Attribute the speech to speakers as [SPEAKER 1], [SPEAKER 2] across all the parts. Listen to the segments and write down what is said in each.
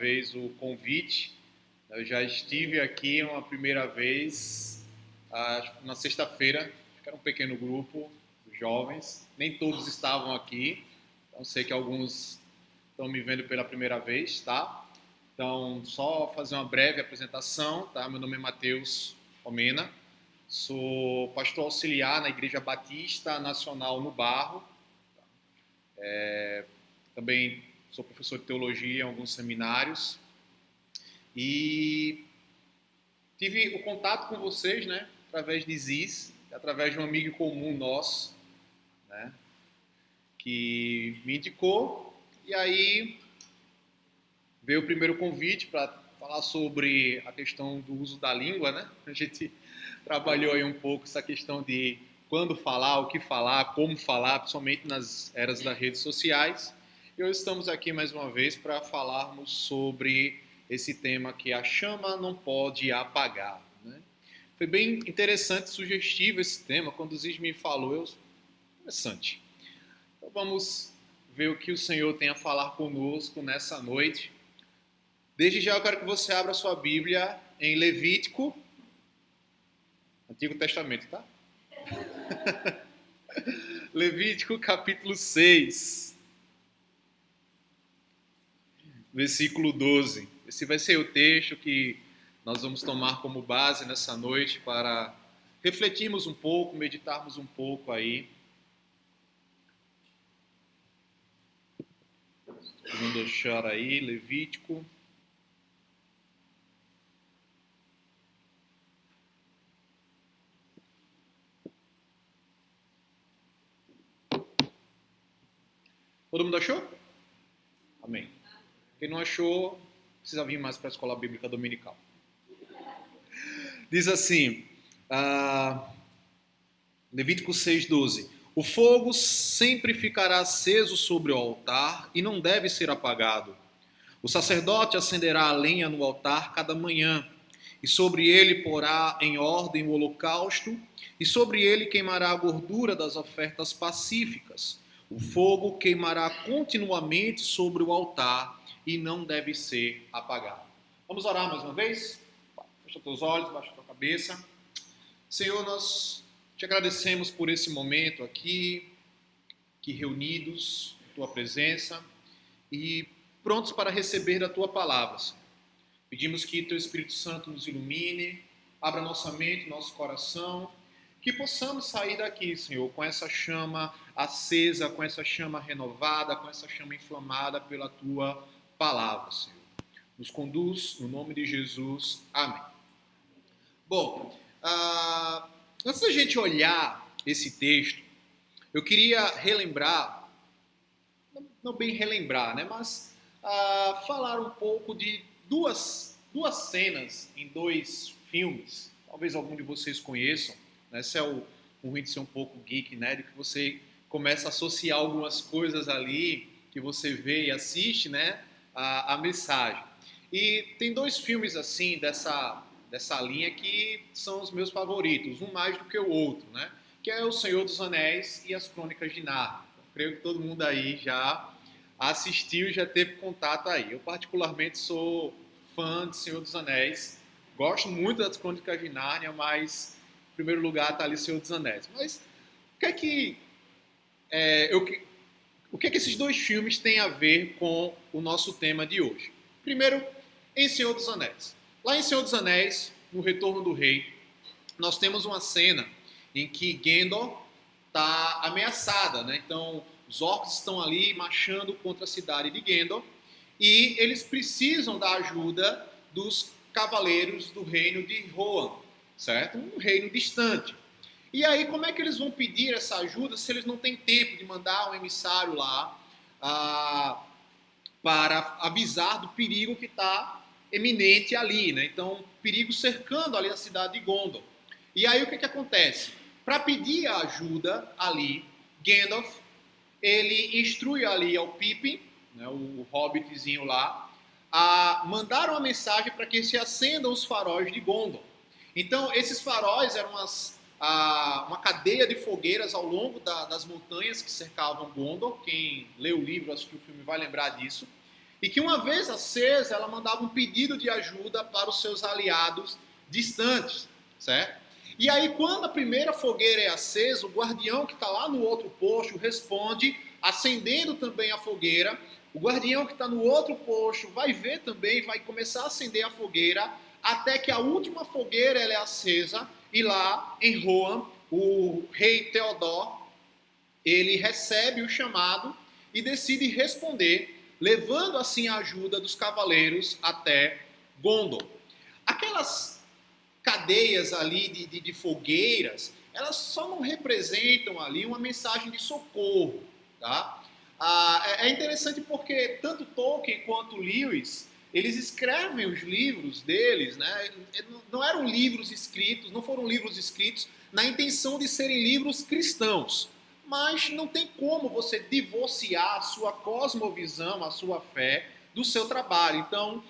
[SPEAKER 1] vez o convite. Eu já estive aqui uma primeira vez na sexta-feira, acho que era um pequeno grupo de jovens, nem todos estavam aqui, então sei que alguns estão me vendo pela primeira vez, tá? Então, só fazer uma breve apresentação, tá? Meu nome é Matheus Romena, sou pastor auxiliar na Igreja Batista Nacional no Barro, também sou professor de teologia em alguns seminários e tive o contato com vocês, né, através de Ziz, através de um amigo comum nosso, né, que me indicou, e aí veio o primeiro convite para falar sobre a questão do uso da língua, né? A gente trabalhou aí um pouco essa questão de quando falar, o que falar, como falar, principalmente nas eras das redes sociais. E hoje estamos aqui mais uma vez para falarmos sobre esse tema que a chama não pode apagar, né? Foi bem interessante, sugestivo esse tema. Quando o Ziz me falou, interessante. Então vamos ver o que o Senhor tem a falar conosco nessa noite. Desde já eu quero que você abra sua Bíblia em Levítico, Antigo Testamento, tá? Levítico capítulo 6, versículo 12. Esse vai ser o texto que nós vamos tomar como base nessa noite para refletirmos um pouco, meditarmos um pouco aí. Vamos deixar aí, Levítico. Todo mundo achou? Amém. Quem não achou, precisa vir mais para a Escola Bíblica Dominical. Diz assim, Levítico 6,12. O fogo sempre ficará aceso sobre o altar e não deve ser apagado. O sacerdote acenderá a lenha no altar cada manhã, e sobre ele porá em ordem o holocausto, e sobre ele queimará a gordura das ofertas pacíficas. O fogo queimará continuamente sobre o altar e não deve ser apagado. Vamos orar mais uma vez? Fecha teus olhos, baixa tua cabeça. Senhor, nós te agradecemos por esse momento aqui reunidos em tua presença e prontos para receber da tua palavra, Senhor. Pedimos que teu Espírito Santo nos ilumine, abra nossa mente, nosso coração, que possamos sair daqui, Senhor, com essa chama acesa, com essa chama renovada, com essa chama inflamada pela tua palavra, Senhor. Nos conduz, no nome de Jesus. Amém. Bom, antes da gente olhar esse texto, eu queria relembrar, não bem relembrar, né, mas falar um pouco de duas cenas em dois filmes. Talvez algum de vocês conheçam, né? Esse é o ruim de ser um pouco geek, né? De que você começa a associar algumas coisas ali que você vê e assiste, né? A mensagem. E tem dois filmes assim dessa linha que são os meus favoritos, um mais do que o outro, né? Que é O Senhor dos Anéis e As Crônicas de Nárnia. Creio que todo mundo aí já assistiu e já teve contato aí. Eu particularmente sou fã de Senhor dos Anéis, gosto muito das Crônicas de Nárnia, mas em primeiro lugar está ali Senhor dos Anéis. Mas o que é que esses dois filmes têm a ver com o nosso tema de hoje? Primeiro, em Senhor dos Anéis. Lá em Senhor dos Anéis, no Retorno do Rei, nós temos uma cena em que Gandalf está ameaçada, né? Então, os orcs estão ali marchando contra a cidade de Gandalf e eles precisam da ajuda dos cavaleiros do reino de Rohan, certo? Um reino distante. E aí, como é que eles vão pedir essa ajuda se eles não têm tempo de mandar um emissário lá para avisar do perigo que está eminente ali, né? Então, perigo cercando ali a cidade de Gondor. E aí, o que acontece? Para pedir a ajuda ali, Gandalf, ele instrui ali ao Pippin, né, o hobbitzinho lá, a mandar uma mensagem para que se acendam os faróis de Gondor. Então, esses faróis eram uma cadeia de fogueiras ao longo das montanhas que cercavam Gondor. Quem lê o livro, acho que o filme vai lembrar disso. e que uma vez acesa, ela mandava um pedido de ajuda para os seus aliados distantes, certo? E aí, quando a primeira fogueira é acesa, o guardião que está lá no outro posto responde, acendendo também a fogueira. O guardião que está no outro posto vai ver também, vai começar a acender a fogueira, até que a última fogueira ela é acesa, e lá em Rohan, o rei Teodor, ele recebe o chamado e decide responder, levando assim a ajuda dos cavaleiros até Gondor. Aquelas cadeias ali de fogueiras, elas só não representam ali uma mensagem de socorro, tá? É interessante porque tanto Tolkien quanto Lewis, eles escrevem os livros deles, né? Não eram livros escritos, não foram livros escritos na intenção de serem livros cristãos, mas não tem como você divorciar a sua cosmovisão, a sua fé, do seu trabalho. Então,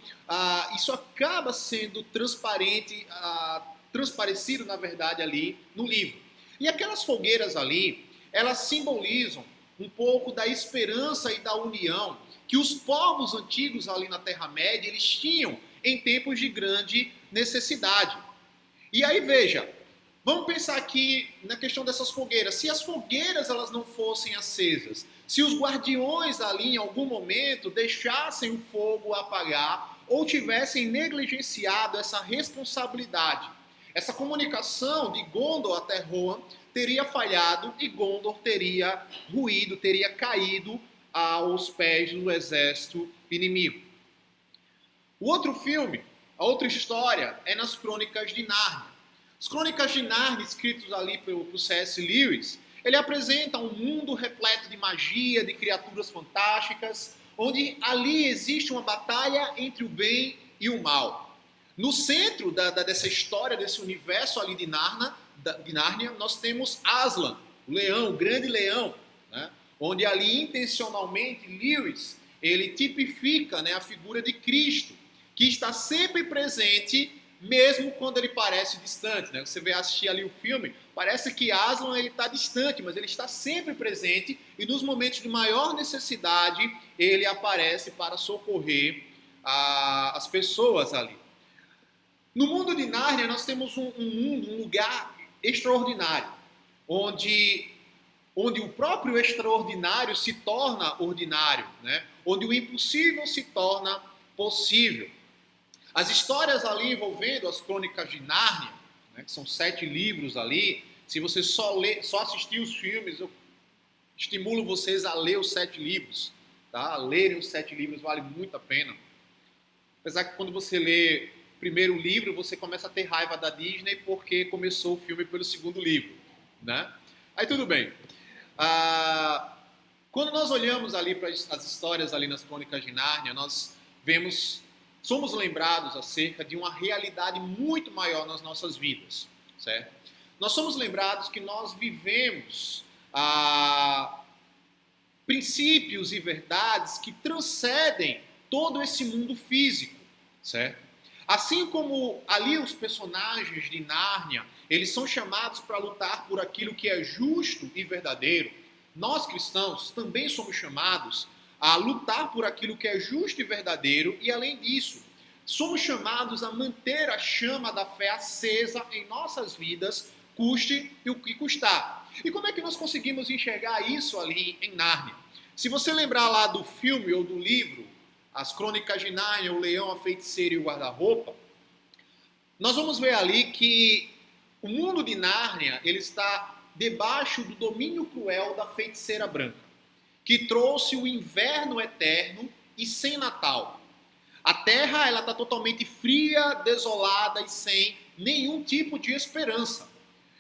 [SPEAKER 1] isso acaba sendo transparente, transparecido, na verdade, ali no livro. E aquelas fogueiras ali, elas simbolizam um pouco da esperança e da união que os povos antigos ali na Terra-média, eles tinham em tempos de grande necessidade. E aí, veja, vamos pensar aqui na questão dessas fogueiras. Se as fogueiras elas não fossem acesas, se os guardiões ali em algum momento deixassem o fogo apagar ou tivessem negligenciado essa responsabilidade, essa comunicação de Gondor até Rohan teria falhado e Gondor teria ruído, teria caído aos pés do exército inimigo. O outro filme, a outra história, é nas Crônicas de Nárnia. As Crônicas de Nárnia, escritos ali pelo C.S. Lewis, ele apresenta um mundo repleto de magia, de criaturas fantásticas, onde ali existe uma batalha entre o bem e o mal. No centro dessa história, desse universo ali de Nárnia, nós temos Aslan, o leão, o grande leão, né? Onde ali intencionalmente Lewis ele tipifica, né, a figura de Cristo, que está sempre presente, mesmo quando ele parece distante, né? Você vai assistir ali o filme, parece que Aslan está distante, mas ele está sempre presente e nos momentos de maior necessidade ele aparece para socorrer as pessoas ali. No mundo de Nárnia nós temos um lugar extraordinário, onde o próprio extraordinário se torna ordinário, né? Onde o impossível se torna possível. As histórias ali envolvendo as Crônicas de Nárnia, né, que são 7 livros ali, se você só assistir os filmes, eu estimulo vocês a ler os 7 livros. Tá? Lerem os 7 livros vale muito a pena. Apesar que quando você lê o primeiro livro, você começa a ter raiva da Disney porque começou o filme pelo segundo livro. Né? Aí tudo bem. Quando nós olhamos ali para as histórias ali nas Crônicas de Nárnia, nós somos lembrados acerca de uma realidade muito maior nas nossas vidas, certo? Nós somos lembrados que nós vivemos princípios e verdades que transcendem todo esse mundo físico, certo? Assim como ali os personagens de Nárnia, eles são chamados para lutar por aquilo que é justo e verdadeiro, nós cristãos também somos chamados a lutar por aquilo que é justo e verdadeiro e, além disso, somos chamados a manter a chama da fé acesa em nossas vidas, custe o que custar. E como é que nós conseguimos enxergar isso ali em Nárnia? Se você lembrar lá do filme ou do livro, As Crônicas de Nárnia, o Leão, a Feiticeira e o Guarda-Roupa, nós vamos ver ali que o mundo de Nárnia ele está debaixo do domínio cruel da feiticeira branca, que trouxe o inverno eterno e sem Natal. A terra ela está totalmente fria, desolada e sem nenhum tipo de esperança.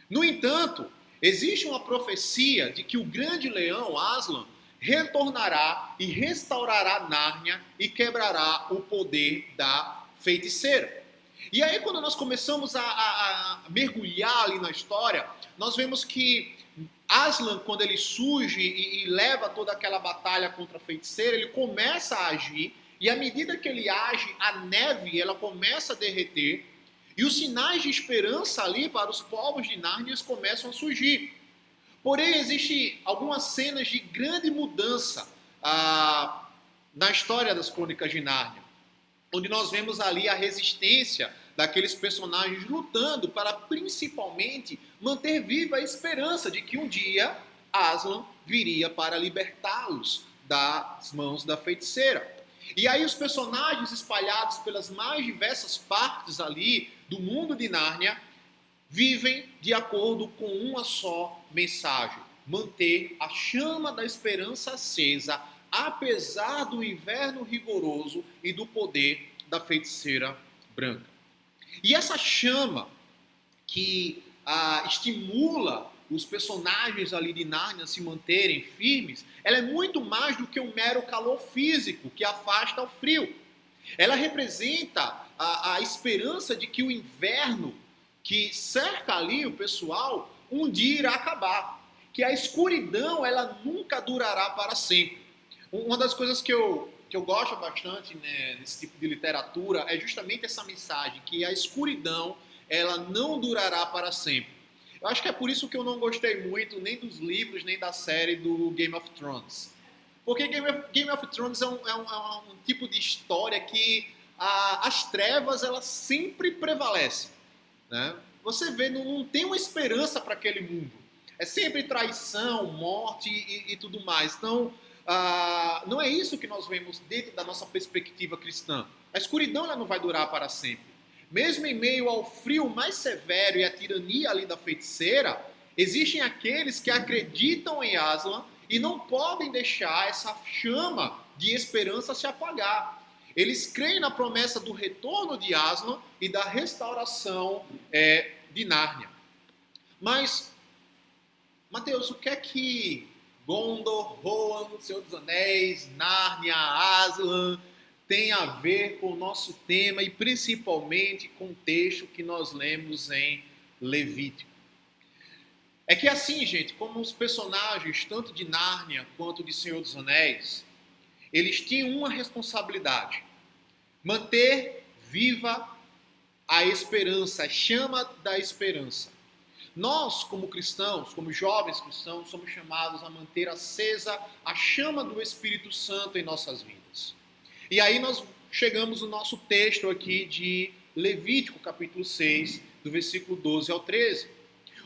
[SPEAKER 1] No entanto, existe uma profecia de que o grande leão, Aslan, retornará e restaurará Nárnia e quebrará o poder da feiticeira. E aí, quando nós começamos a mergulhar ali na história, nós vemos que Aslan, quando ele surge e leva toda aquela batalha contra a feiticeira, ele começa a agir, e à medida que ele age, a neve ela começa a derreter, e os sinais de esperança ali para os povos de Nárnia começam a surgir. Porém, existem algumas cenas de grande mudança na história das Crônicas de Nárnia, onde nós vemos ali a resistência daqueles personagens lutando para principalmente manter viva a esperança de que um dia Aslan viria para libertá-los das mãos da feiticeira. E aí os personagens espalhados pelas mais diversas partes ali do mundo de Nárnia vivem de acordo com uma só mensagem: manter a chama da esperança acesa, apesar do inverno rigoroso e do poder da feiticeira branca. E essa chama que estimula os personagens ali de Nárnia a se manterem firmes, ela é muito mais do que um mero calor físico que afasta o frio. Ela representa a esperança de que o inverno que cerca ali o pessoal um dia irá acabar, que a escuridão ela nunca durará para sempre. Uma das coisas que eu gosto bastante, né, nesse tipo de literatura é justamente essa mensagem, que a escuridão ela não durará para sempre. Eu acho que é por isso que eu não gostei muito nem dos livros, nem da série do Game of Thrones. Porque Game of Thrones é um tipo de história que as trevas elas sempre prevalecem. Né? Você vê, não tem uma esperança para aquele mundo. É sempre traição, morte e tudo mais. Então, não é isso que nós vemos dentro da nossa perspectiva cristã. A escuridão ela não vai durar para sempre. Mesmo em meio ao frio mais severo e à tirania ali da feiticeira, existem aqueles que acreditam em Aslan e não podem deixar essa chama de esperança se apagar. Eles creem na promessa do retorno de Aslan e da restauração de Nárnia. Mas, Mateus, o que é que Gondor, Rohan, Senhor dos Anéis, Nárnia, Aslan tem a ver com o nosso tema e principalmente com o texto que nós lemos em Levítico? É que assim, gente, como os personagens tanto de Nárnia quanto de Senhor dos Anéis, eles tinham uma responsabilidade: manter viva a esperança, a chama da esperança. Nós, como cristãos, como jovens cristãos, somos chamados a manter acesa a chama do Espírito Santo em nossas vidas. E aí nós chegamos no nosso texto aqui de Levítico, capítulo 6, do versículo 12 ao 13,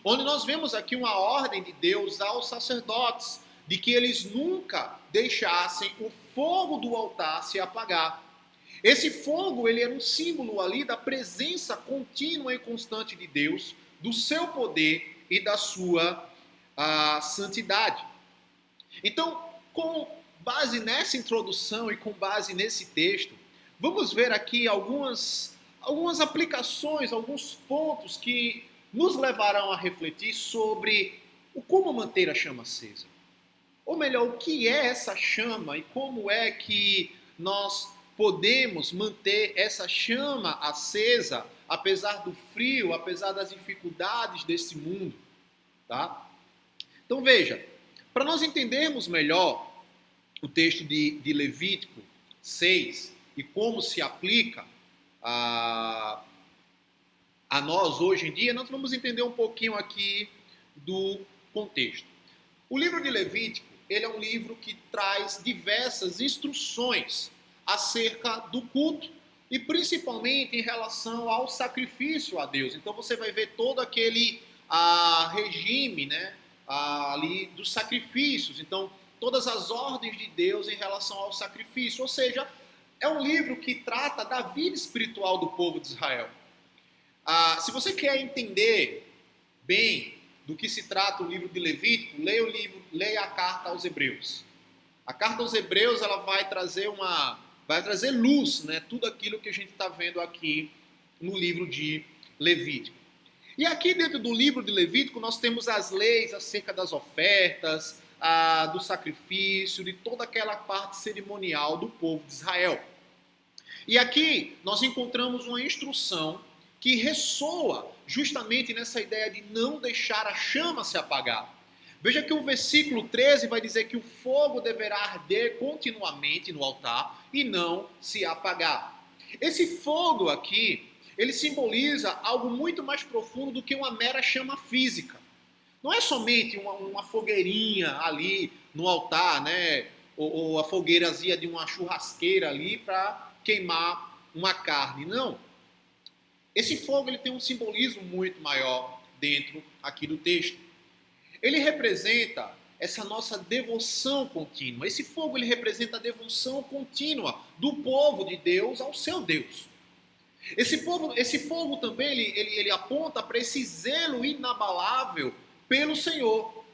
[SPEAKER 1] onde nós vemos aqui uma ordem de Deus aos sacerdotes, de que eles nunca deixassem o fogo do altar se apagar. Esse fogo, ele era um símbolo ali da presença contínua e constante de Deus, do seu poder e da sua santidade. Então, com base nessa introdução e com base nesse texto, vamos ver aqui algumas aplicações, alguns pontos que nos levarão a refletir sobre como manter a chama acesa. Ou melhor, o que é essa chama e como é que nós podemos manter essa chama acesa, apesar do frio, apesar das dificuldades desse mundo, tá? Então veja, para nós entendermos melhor o texto de Levítico 6 e como se aplica a nós hoje em dia, nós vamos entender um pouquinho aqui do contexto. O livro de Levítico, ele é um livro que traz diversas instruções acerca do culto e principalmente em relação ao sacrifício a Deus. Então você vai ver todo aquele regime, né, ali dos sacrifícios. Então todas as ordens de Deus em relação ao sacrifício. Ou seja, é um livro que trata da vida espiritual do povo de Israel. Se você quer entender bem do que se trata o livro de Levítico, leia a carta aos Hebreus. A carta aos Hebreus ela vai trazer luz, né, tudo aquilo que a gente está vendo aqui no livro de Levítico. E aqui dentro do livro de Levítico nós temos as leis acerca das ofertas, do sacrifício, de toda aquela parte cerimonial do povo de Israel. E aqui nós encontramos uma instrução que ressoa justamente nessa ideia de não deixar a chama se apagar. Veja que o versículo 13 vai dizer que o fogo deverá arder continuamente no altar e não se apagar. Esse fogo aqui, ele simboliza algo muito mais profundo do que uma mera chama física. Não é somente uma fogueirinha ali no altar, né, ou a fogueirazinha de uma churrasqueira ali para queimar uma carne. Não. Esse fogo ele tem um simbolismo muito maior dentro aqui do texto. Ele representa essa nossa devoção contínua. Esse fogo ele representa a devoção contínua do povo de Deus ao seu Deus. Esse fogo também ele aponta para esse zelo inabalável pelo Senhor.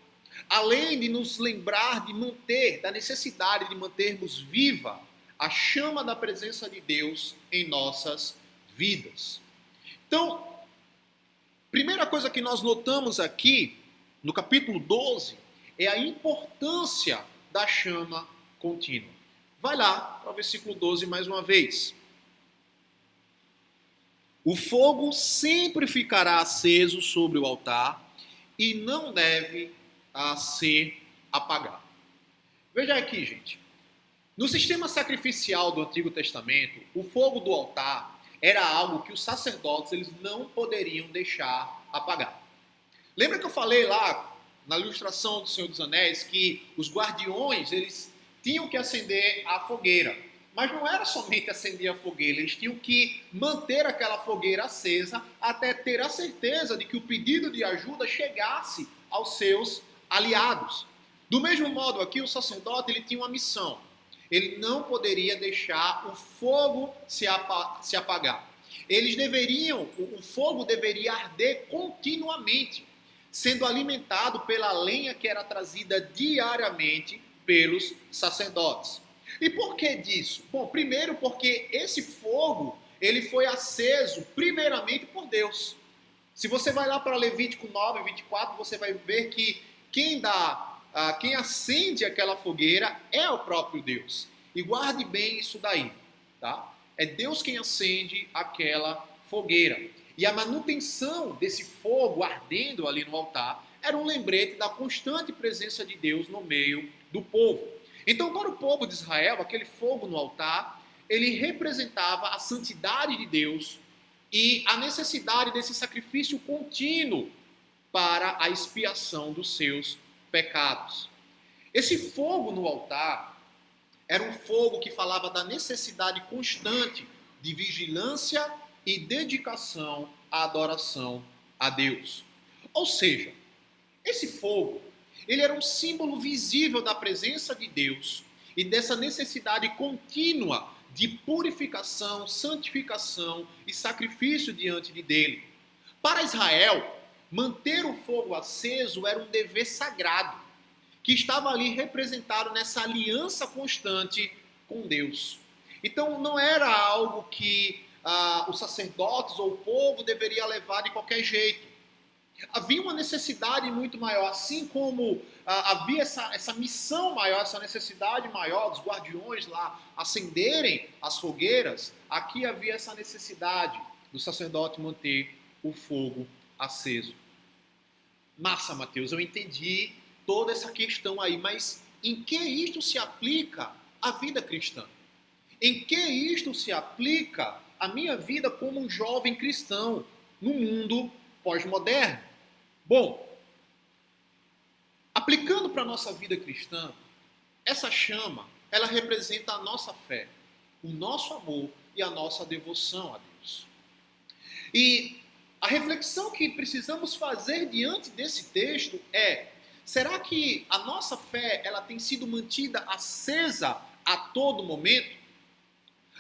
[SPEAKER 1] Além de nos lembrar de manter, da necessidade de mantermos viva a chama da presença de Deus em nossas vidas. Então, primeira coisa que nós notamos aqui, no capítulo 12, é a importância da chama contínua. Vai lá para o versículo 12 mais uma vez. O fogo sempre ficará aceso sobre o altar e não deve ser apagado. Veja aqui, gente. No sistema sacrificial do Antigo Testamento, o fogo do altar era algo que os sacerdotes eles não poderiam deixar apagar. Lembra que eu falei lá na ilustração do Senhor dos Anéis que os guardiões eles tinham que acender a fogueira? Mas não era somente acender a fogueira, eles tinham que manter aquela fogueira acesa até ter a certeza de que o pedido de ajuda chegasse aos seus aliados. Do mesmo modo aqui, o sacerdote ele tinha uma missão. Ele não poderia deixar o fogo se apagar. O fogo deveria arder continuamente, sendo alimentado pela lenha que era trazida diariamente pelos sacerdotes. E por que disso? Bom, primeiro porque esse fogo, ele foi aceso primeiramente por Deus. Se você vai lá para Levítico 9, 24, você vai ver que quem acende aquela fogueira é o próprio Deus. E guarde bem isso daí, tá? É Deus quem acende aquela fogueira. E a manutenção desse fogo ardendo ali no altar era um lembrete da constante presença de Deus no meio do povo. Então, para o povo de Israel, aquele fogo no altar, ele representava a santidade de Deus e a necessidade desse sacrifício contínuo para a expiação dos seus pecados. Esse fogo no altar era um fogo que falava da necessidade constante de vigilância e dedicação à adoração a Deus. Ou seja, esse fogo, ele era um símbolo visível da presença de Deus e dessa necessidade contínua de purificação, santificação e sacrifício diante dele. Para Israel, manter o fogo aceso era um dever sagrado, que estava ali representado nessa aliança constante com Deus. Então não era algo que os sacerdotes ou o povo deveria levar de qualquer jeito. Havia uma necessidade muito maior, assim como havia essa missão maior, essa necessidade maior dos guardiões lá acenderem as fogueiras, aqui havia essa necessidade do sacerdote manter o fogo aceso. Massa, Mateus, eu entendi toda essa questão aí, mas em que isto se aplica à vida cristã? Em que isto se aplica à minha vida como um jovem cristão no mundo pós-moderno? Bom, aplicando para a nossa vida cristã, essa chama, ela representa a nossa fé, o nosso amor e a nossa devoção a Deus. E a reflexão que precisamos fazer diante desse texto é: será que a nossa fé ela tem sido mantida acesa a todo momento?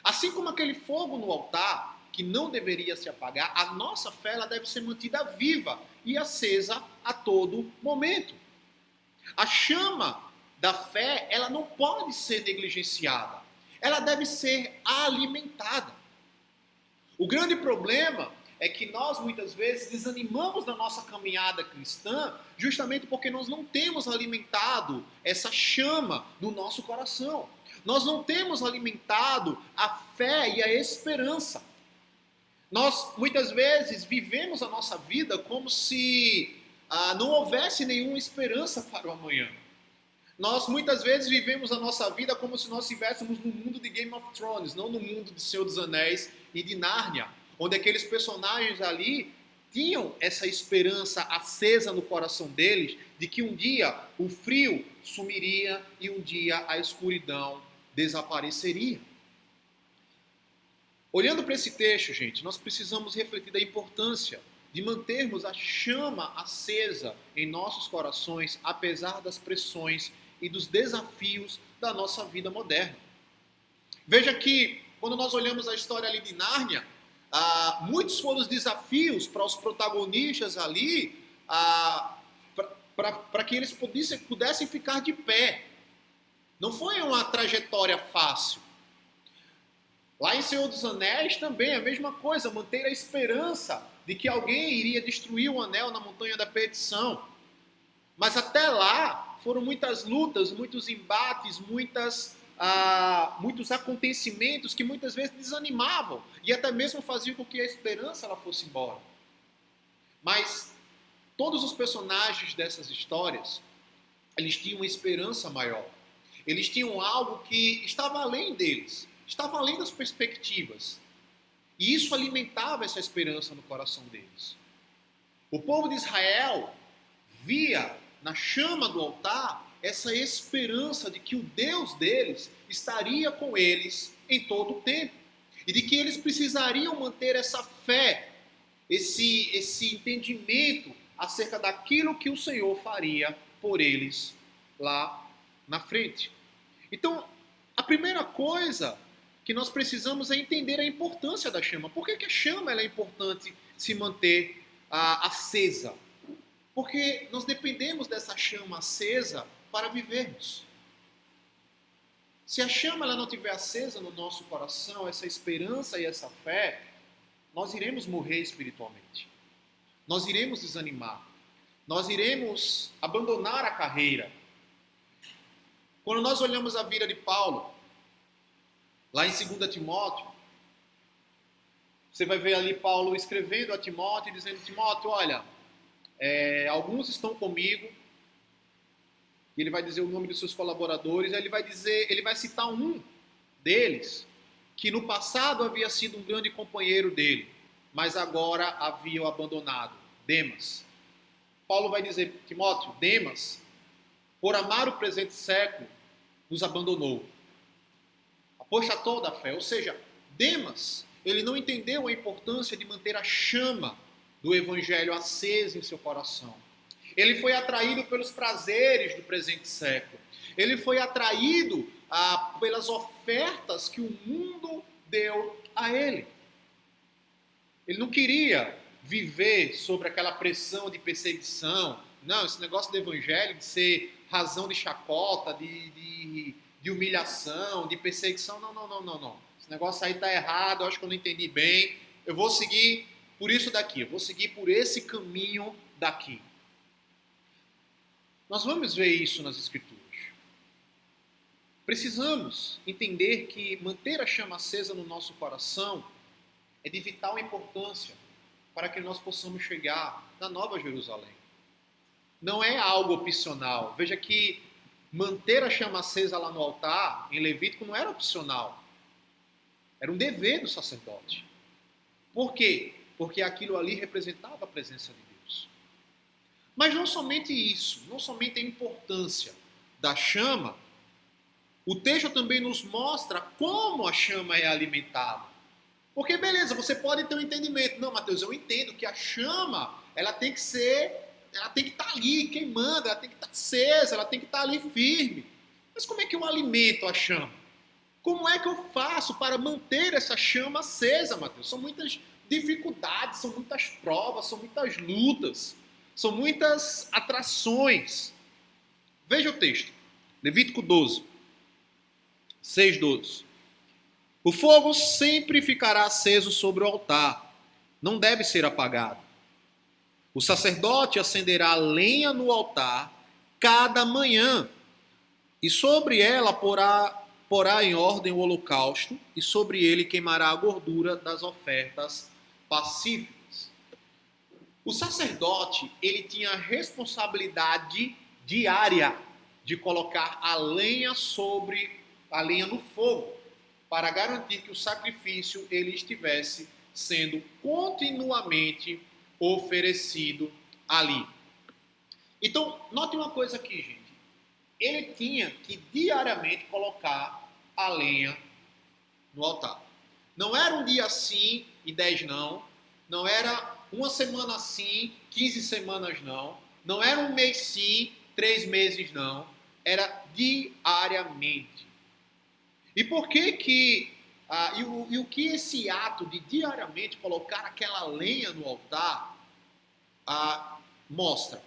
[SPEAKER 1] Assim como aquele fogo no altar, que não deveria se apagar, a nossa fé ela deve ser mantida viva e acesa a todo momento. A chama da fé ela não pode ser negligenciada. Ela deve ser alimentada. O grande problema é que nós muitas vezes desanimamos na nossa caminhada cristã justamente porque nós não temos alimentado essa chama no nosso coração. Nós não temos alimentado a fé e a esperança. Nós muitas vezes vivemos a nossa vida como se não houvesse nenhuma esperança para o amanhã. Nós muitas vezes vivemos a nossa vida como se nós estivéssemos no mundo de Game of Thrones, não no mundo de Senhor dos Anéis e de Nárnia, onde aqueles personagens ali tinham essa esperança acesa no coração deles de que um dia o frio sumiria e um dia a escuridão desapareceria. Olhando para esse texto, gente, nós precisamos refletir da importância de mantermos a chama acesa em nossos corações, apesar das pressões e dos desafios da nossa vida moderna. Veja que, quando nós olhamos a história ali de Nárnia, muitos foram os desafios para os protagonistas ali, para que eles pudessem ficar de pé. Não foi uma trajetória fácil. Lá em Senhor dos Anéis também a mesma coisa, manter a esperança de que alguém iria destruir o anel na Montanha da Perdição. Mas até lá foram muitas lutas, muitos embates, muitos acontecimentos que muitas vezes desanimavam e até mesmo faziam com que a esperança ela fosse embora. Mas todos os personagens dessas histórias, eles tinham uma esperança maior. Eles tinham algo que estava além deles, estava além das perspectivas. E isso alimentava essa esperança no coração deles. O povo de Israel via na chama do altar essa esperança de que o Deus deles estaria com eles em todo o tempo. E de que eles precisariam manter essa fé, esse entendimento acerca daquilo que o Senhor faria por eles lá na frente. Então, a primeira coisa que nós precisamos é entender a importância da chama. Por que a chama ela é importante se manter acesa? Porque nós dependemos dessa chama acesa para vivermos. Se a chama ela não estiver acesa no nosso coração, essa esperança e essa fé, nós iremos morrer espiritualmente. Nós iremos desanimar. Nós iremos abandonar a carreira. Quando nós olhamos a vida de Paulo, lá em 2 Timóteo, você vai ver ali Paulo escrevendo a Timóteo, dizendo: Timóteo, olha, alguns estão comigo, e ele vai dizer o nome dos seus colaboradores, ele vai citar um deles, que no passado havia sido um grande companheiro dele, mas agora havia o abandonado, Demas. Paulo vai dizer: Timóteo, Demas, por amar o presente século, nos abandonou. Apostatou da fé. Ou seja, Demas, ele não entendeu a importância de manter a chama do evangelho acesa em seu coração. Ele foi atraído pelos prazeres do presente século. Ele foi atraído pelas ofertas que o mundo deu a ele. Ele não queria viver sobre aquela pressão de perseguição. Não, esse negócio do evangelho de ser razão de chacota, de humilhação, de perseguição. Não. Esse negócio aí está errado, eu acho que eu não entendi bem. Eu vou seguir por isso daqui, eu vou seguir por esse caminho daqui. Nós vamos ver isso nas Escrituras. Precisamos entender que manter a chama acesa no nosso coração é de vital importância para que nós possamos chegar na Nova Jerusalém. Não é algo opcional. Veja que manter a chama acesa lá no altar, em Levítico, não era opcional. Era um dever do sacerdote. Por quê? Porque aquilo ali representava a presença de Deus. Mas não somente isso, não somente a importância da chama, o texto também nos mostra como a chama é alimentada. Porque, beleza, você pode ter um entendimento. Não, Mateus, eu entendo que a chama, ela tem que estar ali queimando, ela tem que estar acesa, ela tem que estar ali firme. Mas como é que eu alimento a chama? Como é que eu faço para manter essa chama acesa, Mateus? São muitas dificuldades, são muitas provas, são muitas lutas, são muitas atrações. Veja o texto, Levítico 12, 6:12. O fogo sempre ficará aceso sobre o altar, não deve ser apagado. O sacerdote acenderá lenha no altar cada manhã, e sobre ela porá em ordem o holocausto, e sobre ele queimará a gordura das ofertas pacíficas. O sacerdote, ele tinha a responsabilidade diária de colocar a lenha no fogo, para garantir que o sacrifício ele estivesse sendo continuamente oferecido ali. Então, note uma coisa aqui, gente. Ele tinha que diariamente colocar a lenha no altar. Não era um dia sim e 10 não. Não era uma semana sim, 15 semanas não. Não era um mês sim, 3 meses não. Era diariamente. E por que o que esse ato de diariamente colocar aquela lenha no altar mostra?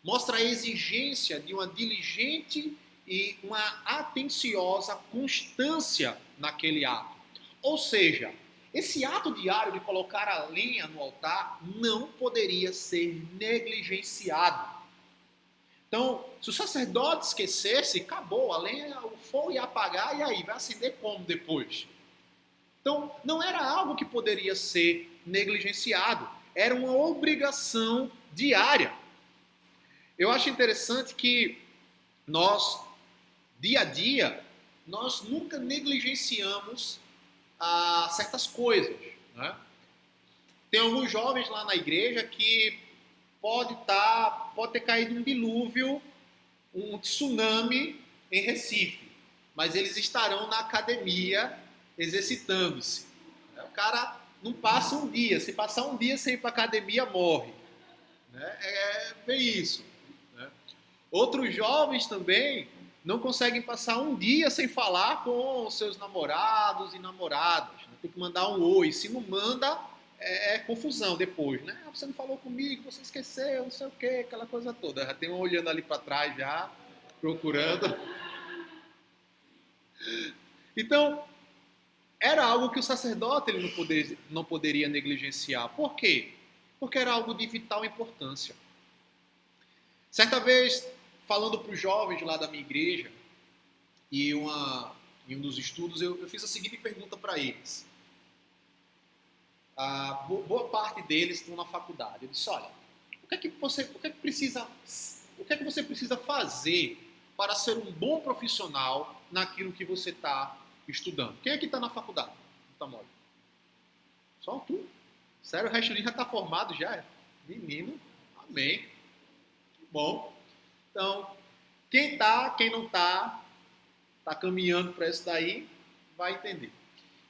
[SPEAKER 1] Mostra a exigência de uma diligente e uma atenciosa constância naquele ato. Ou seja, esse ato diário de colocar a lenha no altar não poderia ser negligenciado. Então, se o sacerdote esquecesse, acabou, a lenha, o fogo ia apagar e aí vai acender como depois? Então, não era algo que poderia ser negligenciado, era uma obrigação diária. Eu acho interessante que nós, dia a dia, nós nunca negligenciamos certas coisas. Né? Tem alguns jovens lá na igreja que pode ter caído um dilúvio, um tsunami em Recife, mas eles estarão na academia exercitando-se. O cara não passa um dia, se passar um dia sem ir para a academia, morre. É bem isso. Outros jovens também não conseguem passar um dia sem falar com seus namorados e namoradas. Tem que mandar um oi. Se não manda, é confusão depois. Né? Você não falou comigo, você esqueceu, não sei o quê, aquela coisa toda. Já tem um olhando ali para trás já, procurando. Então, era algo que o sacerdote ele não poderia negligenciar. Por quê? Porque era algo de vital importância. Certa vez, falando para os jovens lá da minha igreja, em um dos estudos, eu fiz a seguinte pergunta para eles. Boa parte deles estão na faculdade. Eu disse, olha, o que é que você precisa fazer para ser um bom profissional naquilo que você está estudando? Quem aqui está na faculdade? Tá mole. Só tu? Sério, o resto já está formado já? Menino, amém. Bom, então, quem não está caminhando para isso daí, vai entender.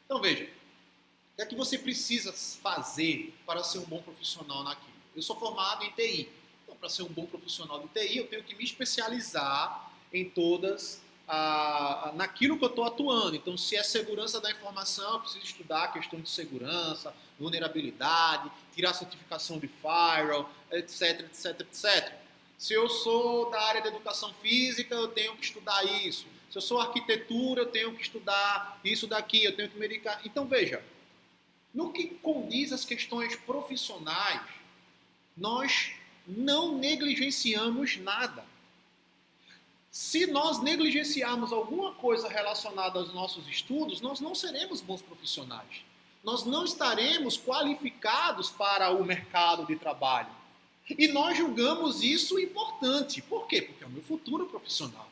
[SPEAKER 1] Então, veja, o que é que você precisa fazer para ser um bom profissional naquilo? Eu sou formado em TI. Então, para ser um bom profissional de TI, eu tenho que me especializar em naquilo que eu estou atuando. Então, se é segurança da informação, eu preciso estudar questão de segurança, vulnerabilidade, tirar certificação de firewall, etc, etc, etc. Se eu sou da área da educação física, eu tenho que estudar isso. Se eu sou arquitetura, eu tenho que estudar isso daqui, eu tenho que medicar. Então, veja, no que condiz as questões profissionais, nós não negligenciamos nada. Se nós negligenciarmos alguma coisa relacionada aos nossos estudos, nós não seremos bons profissionais. Nós não estaremos qualificados para o mercado de trabalho. E nós julgamos isso importante. Por quê? Porque é o meu futuro profissional.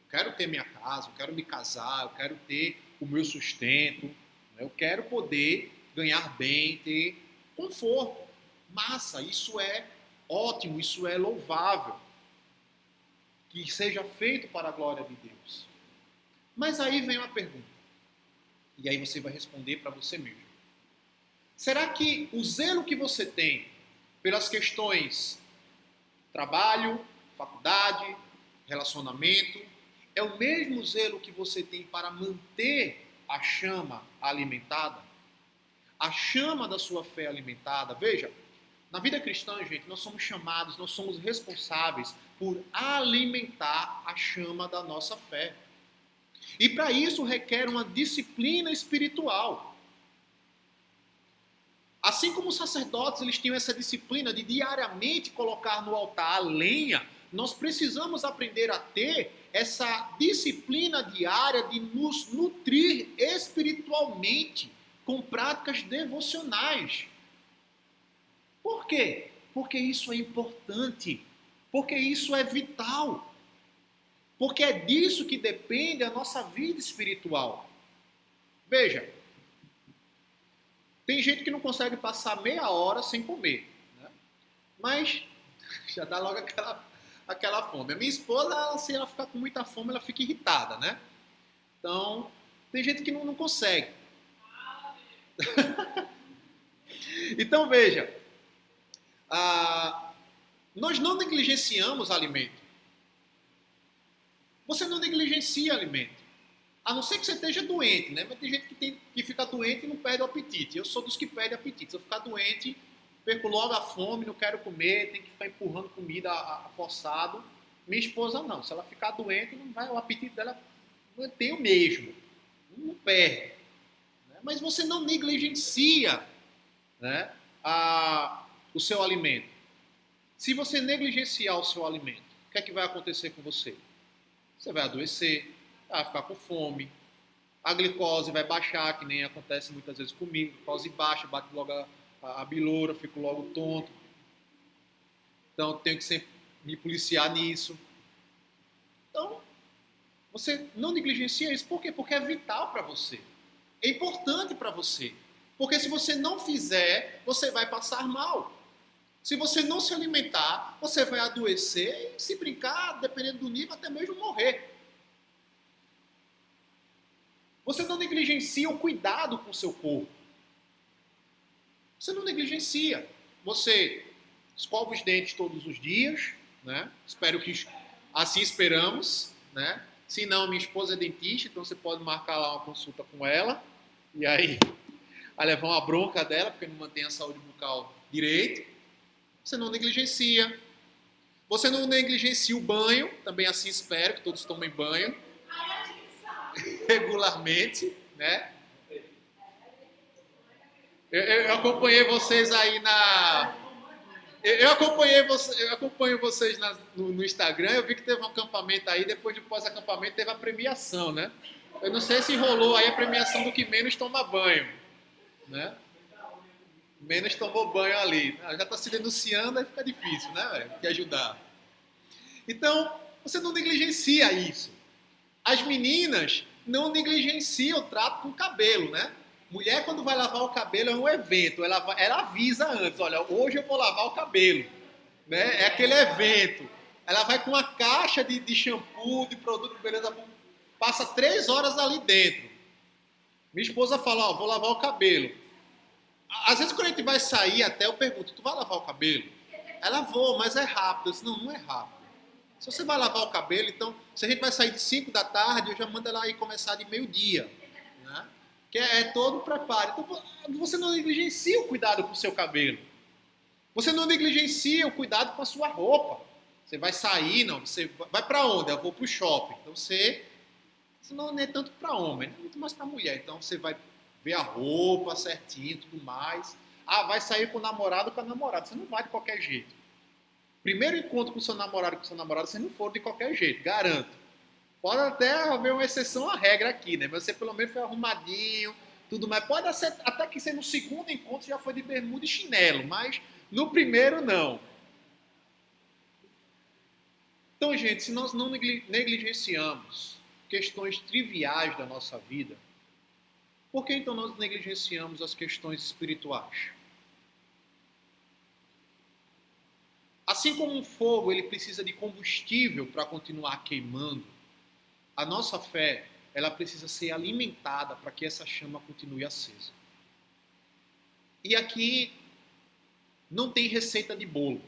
[SPEAKER 1] Eu quero ter minha casa, eu quero me casar, eu quero ter o meu sustento, eu quero poder ganhar bem, ter conforto. Massa, isso é ótimo, isso é louvável. Que seja feito para a glória de Deus. Mas aí vem uma pergunta. E aí você vai responder para você mesmo. Será que o zelo que você tem pelas questões trabalho, faculdade, relacionamento, é o mesmo zelo que você tem para manter a chama alimentada? A chama da sua fé alimentada? Veja, na vida cristã, gente, nós somos chamados, nós somos responsáveis por alimentar a chama da nossa fé. E para isso requer uma disciplina espiritual. Assim como os sacerdotes eles tinham essa disciplina de diariamente colocar no altar a lenha, nós precisamos aprender a ter essa disciplina diária de nos nutrir espiritualmente com práticas devocionais. Por quê? Porque isso é importante, porque isso é vital, porque é disso que depende a nossa vida espiritual. Veja, tem gente que não consegue passar meia hora sem comer. Mas já dá logo aquela fome. A minha esposa, se ela ficar com muita fome, ela fica irritada, né? Então, tem gente que não consegue. Então, veja, nós não negligenciamos alimento. Você não negligencia alimento. A não ser que você esteja doente, né? Mas tem gente que fica doente e não perde o apetite. Eu sou dos que perdem apetite. Se eu ficar doente, perco logo a fome, não quero comer, tem que ficar empurrando comida forçado. Minha esposa não. Se ela ficar doente, não vai, o apetite dela tem o mesmo. Não perde. Né? Mas você não negligencia, né, o seu alimento. Se você negligenciar o seu alimento, o que é que vai acontecer com você? Você vai adoecer, vai ficar com fome, a glicose vai baixar, que nem acontece muitas vezes comigo, a glicose baixa, bate logo a biloura, fico logo tonto. Então, tenho que sempre me policiar nisso. Então, você não negligencia isso. Por quê? Porque é vital para você. É importante para você. Porque se você não fizer, você vai passar mal. Se você não se alimentar, você vai adoecer e, se brincar, dependendo do nível, até mesmo morrer. Você não negligencia o cuidado com o seu corpo. Você não negligencia. Você escova os dentes todos os dias, né? Espero que assim esperamos, né? Se não, minha esposa é dentista, então você pode marcar lá uma consulta com ela e aí vai levar uma bronca dela porque não mantém a saúde bucal direito. Você não negligencia. Você não negligencia o banho, também assim espero que todos tomem banho regularmente, né? Eu acompanhei vocês aí eu acompanho vocês no Instagram, eu vi que teve um acampamento aí, depois de pós-acampamento teve a premiação, né? Eu não sei se rolou aí a premiação do que menos toma banho, né? Menos tomou banho ali. Já está se denunciando, aí fica difícil, né, velho? Tem que ajudar. Então, você não negligencia isso. As meninas não negligenciam o trato com o cabelo, né? Mulher, quando vai lavar o cabelo, é um evento. Ela avisa antes, olha, hoje eu vou lavar o cabelo. Né? É aquele evento. Ela vai com uma caixa de shampoo, de produto de beleza, passa 3 horas ali dentro. Minha esposa fala, ó, vou lavar o cabelo. Às vezes quando a gente vai sair até, eu pergunto, tu vai lavar o cabelo? Ela, vou, mas é rápido. Eu disse, não é rápido. Se você vai lavar o cabelo, então, se a gente vai sair de 5 da tarde, eu já mando ela ir começar de meio-dia. Né? Que é todo o preparo. Então, você não negligencia o cuidado com o seu cabelo. Você não negligencia o cuidado com a sua roupa. Você vai sair, não, você vai para onde? Eu vou para o shopping. Então, você não é tanto para homem, é muito mais para mulher. Então, você vai ver a roupa certinho e tudo mais. Ah, vai sair com o namorado ou com a namorada. Você não vai de qualquer jeito. Primeiro encontro com o seu namorado e com sua namorada, você não for de qualquer jeito, garanto. Pode até haver uma exceção à regra aqui, né? Mas você pelo menos foi arrumadinho, tudo mais. Pode ser, até que você no segundo encontro já foi de bermuda e chinelo, mas no primeiro não. Então, gente, se nós não negligenciamos questões triviais da nossa vida, por que então nós negligenciamos as questões espirituais? Assim como um fogo ele precisa de combustível para continuar queimando, a nossa fé ela precisa ser alimentada para que essa chama continue acesa. E aqui não tem receita de bolo.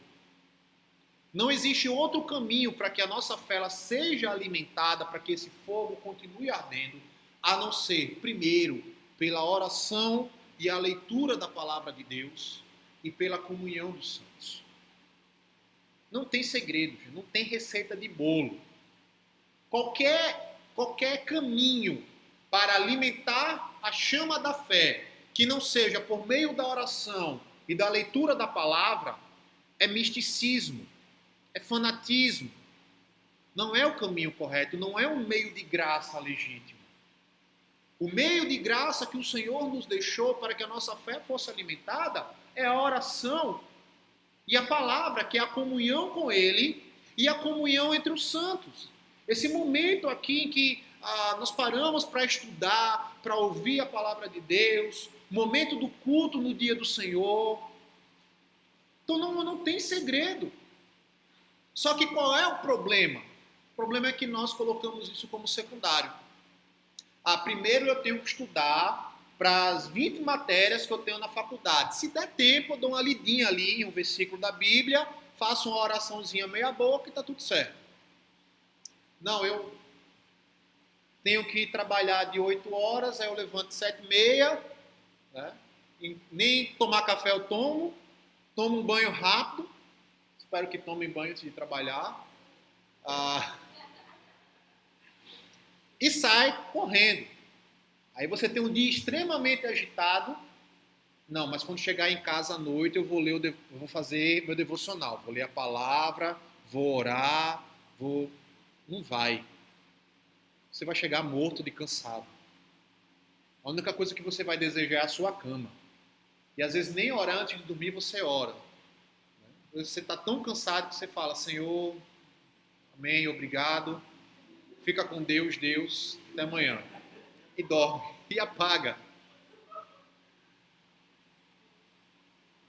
[SPEAKER 1] Não existe outro caminho para que a nossa fé ela seja alimentada, para que esse fogo continue ardendo, a não ser, primeiro, pela oração e a leitura da palavra de Deus e pela comunhão dos santos. Não tem segredo, não tem receita de bolo. Qualquer caminho para alimentar a chama da fé, que não seja por meio da oração e da leitura da palavra, é misticismo, é fanatismo. Não é o caminho correto, não é um meio de graça legítimo. O meio de graça que o Senhor nos deixou para que a nossa fé fosse alimentada é a oração e a palavra, que é a comunhão com Ele e a comunhão entre os santos. Esse momento aqui em que nós paramos para estudar, para ouvir a palavra de Deus, momento do culto no dia do Senhor. Então não tem segredo. Só que qual é o problema? O problema é que nós colocamos isso como secundário. Primeiro eu tenho que estudar para as 20 matérias que eu tenho na faculdade. Se der tempo, eu dou uma lidinha ali em um versículo da Bíblia, faço uma oraçãozinha meia boca e está tudo certo. Não, eu tenho que trabalhar de 8 horas, aí eu levanto 7h30, né? E nem tomar café eu tomo um banho rápido, espero que tomem banho antes de trabalhar, e sai correndo. Aí você tem um dia extremamente agitado. Não, mas quando chegar em casa à noite eu vou fazer meu devocional, vou ler a palavra, vou orar, Não vai. Você vai chegar morto de cansado. A única coisa que você vai desejar é a sua cama. E às vezes nem orar antes de dormir você ora. Você está tão cansado que você fala, Senhor, amém, obrigado, fica com Deus, até amanhã. E dorme, e apaga.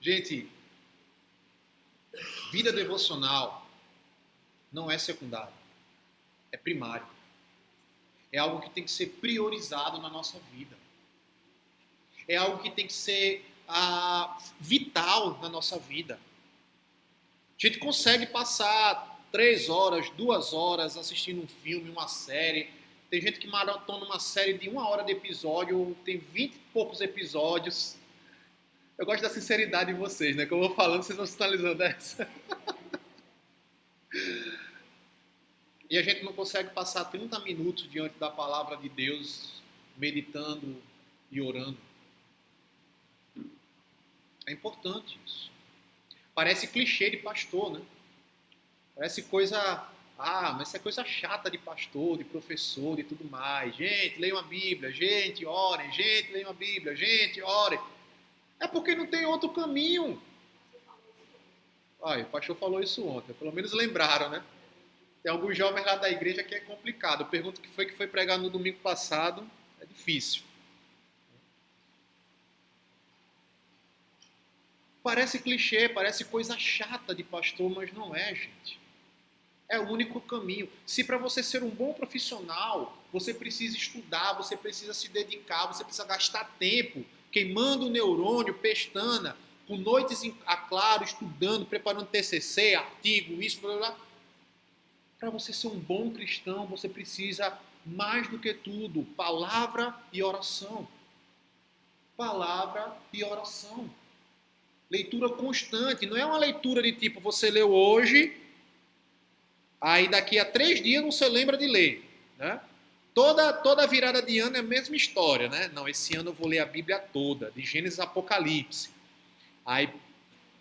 [SPEAKER 1] Gente, vida devocional não é secundário, é primário. É algo que tem que ser priorizado na nossa vida. É algo que tem que ser vital na nossa vida. A gente consegue passar 3 horas, 2 horas assistindo um filme, uma série. Tem gente que maratona uma série de 1 hora de episódio, tem 20 e poucos episódios. Eu gosto da sinceridade de vocês, né? Que eu vou falando, vocês vão sinalizando essa. E a gente não consegue passar 30 minutos diante da palavra de Deus, meditando e orando. É importante isso. Parece clichê de pastor, né? Parece coisa... mas isso é coisa chata de pastor, de professor e tudo mais. Gente, leiam a Bíblia. Gente, orem. Gente, leiam a Bíblia. Gente, orem. É porque não tem outro caminho. O pastor falou isso ontem. Pelo menos lembraram, né? Tem alguns jovens lá da igreja que é complicado. Eu pergunto o que foi pregar no domingo passado. É difícil. Parece clichê, parece coisa chata de pastor, mas não é, gente. É o único caminho. Se para você ser um bom profissional, você precisa estudar, você precisa se dedicar, você precisa gastar tempo, queimando o neurônio, pestana, com noites a claro, estudando, preparando TCC, artigo, isso, blá, blá. Para você ser um bom cristão, você precisa, mais do que tudo, palavra e oração. Palavra e oração. Leitura constante. Não é uma leitura de tipo, você leu hoje, aí daqui a 3 dias você lembra de ler. Né? Toda virada de ano é a mesma história. Né? Não, esse ano eu vou ler a Bíblia toda, de Gênesis a Apocalipse. Aí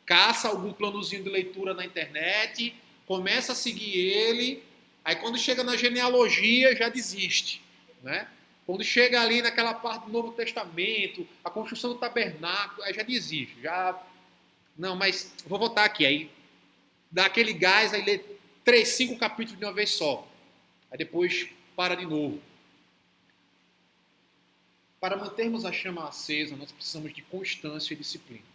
[SPEAKER 1] caça algum planozinho de leitura na internet, começa a seguir ele, aí quando chega na genealogia já desiste. Né? Quando chega ali naquela parte do Novo Testamento, a construção do tabernáculo, aí já desiste. Não, mas vou voltar aqui. Aí dá aquele gás, aí lê 3, 5 capítulos de uma vez só. Aí depois para de novo. Para mantermos a chama acesa, nós precisamos de constância e disciplina.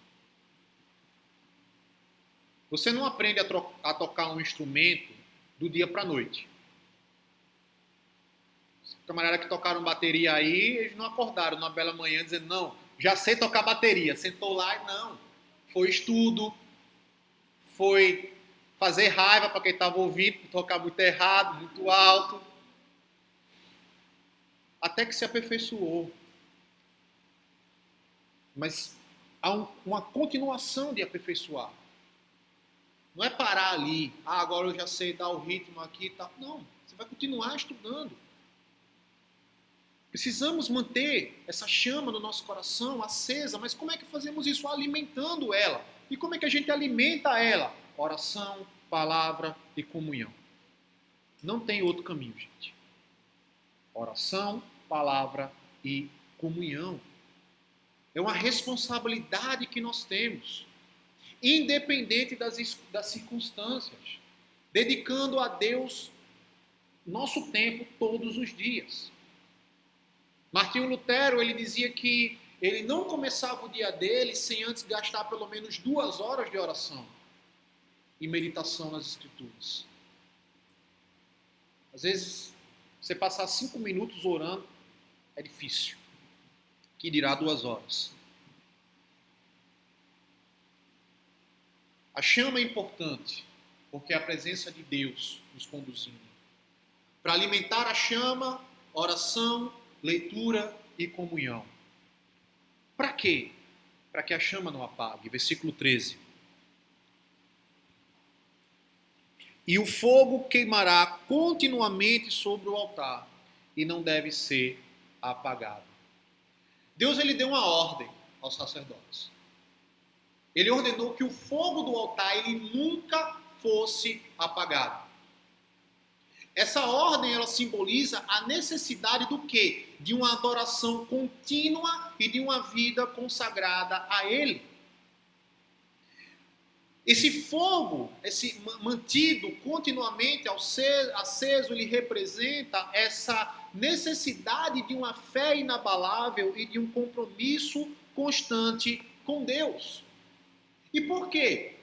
[SPEAKER 1] Você não aprende a tocar um instrumento do dia para a noite. Os camaradas que tocaram bateria aí, eles não acordaram numa bela manhã dizendo, não, já sei tocar bateria. Sentou lá e não. Foi estudo, foi fazer raiva para quem estava ouvindo, tocar muito errado, muito alto. Até que se aperfeiçoou. Mas há uma continuação de aperfeiçoar. Não é parar ali, agora eu já sei dar o ritmo aqui e tal. Não, você vai continuar estudando. Precisamos manter essa chama no nosso coração acesa, mas como é que fazemos isso? Alimentando ela. E como é que a gente alimenta ela? Oração, palavra e comunhão. Não tem outro caminho, gente. Oração, palavra e comunhão. É uma responsabilidade que nós temos, independente das circunstâncias, dedicando a Deus nosso tempo todos os dias. Martinho Lutero, ele dizia que ele não começava o dia dele sem antes gastar pelo menos 2 horas de oração e meditação nas Escrituras. Às vezes, você passar 5 minutos orando é difícil, que dirá 2 horas. A chama é importante, porque é a presença de Deus nos conduzindo. Para alimentar a chama, oração, leitura e comunhão. Para quê? Para que a chama não apague. Versículo 13. E o fogo queimará continuamente sobre o altar e não deve ser apagado. Deus ele deu uma ordem aos sacerdotes. Ele ordenou que o fogo do altar ele nunca fosse apagado. Essa ordem ela simboliza a necessidade do quê? De uma adoração contínua e de uma vida consagrada a Ele. Esse fogo, esse mantido continuamente aceso, ele representa essa necessidade de uma fé inabalável e de um compromisso constante com Deus. E por quê?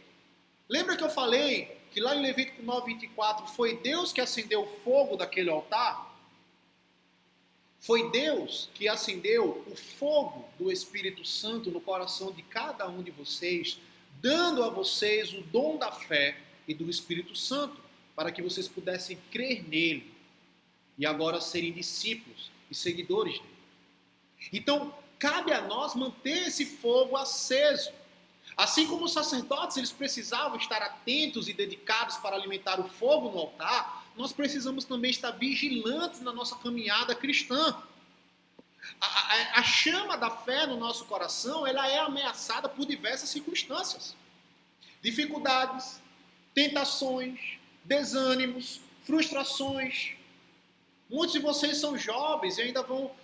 [SPEAKER 1] Lembra que eu falei que lá em Levítico 9:24 foi Deus que acendeu o fogo daquele altar? Foi Deus que acendeu o fogo do Espírito Santo no coração de cada um de vocês, dando a vocês o dom da fé e do Espírito Santo, para que vocês pudessem crer nele e agora serem discípulos e seguidores dele. Então, cabe a nós manter esse fogo aceso. Assim como os sacerdotes eles precisavam estar atentos e dedicados para alimentar o fogo no altar, nós precisamos também estar vigilantes na nossa caminhada cristã. A chama da fé no nosso coração ela é ameaçada por diversas circunstâncias. Dificuldades, tentações, desânimos, frustrações. Muitos de vocês são jovens e ainda vão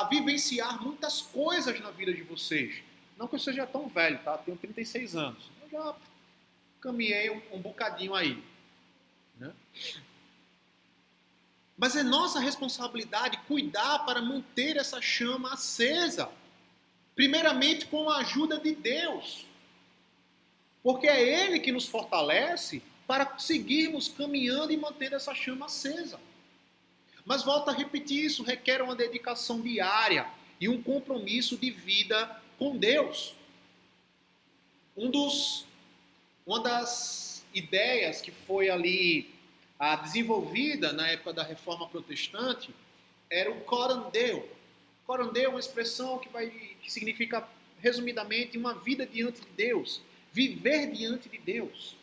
[SPEAKER 1] vivenciar muitas coisas na vida de vocês. Não que eu seja tão velho, tá? Tenho 36 anos. Eu já caminhei um bocadinho aí. Né? Mas é nossa responsabilidade cuidar para manter essa chama acesa. Primeiramente com a ajuda de Deus. Porque é Ele que nos fortalece para seguirmos caminhando e manter essa chama acesa. Mas volto a repetir, isso requer uma dedicação diária e um compromisso de vida com Deus. Uma das ideias que foi ali desenvolvida na época da Reforma Protestante era o coram Deo. Coram Deo é uma expressão que significa, resumidamente, uma vida diante de Deus, viver diante de Deus.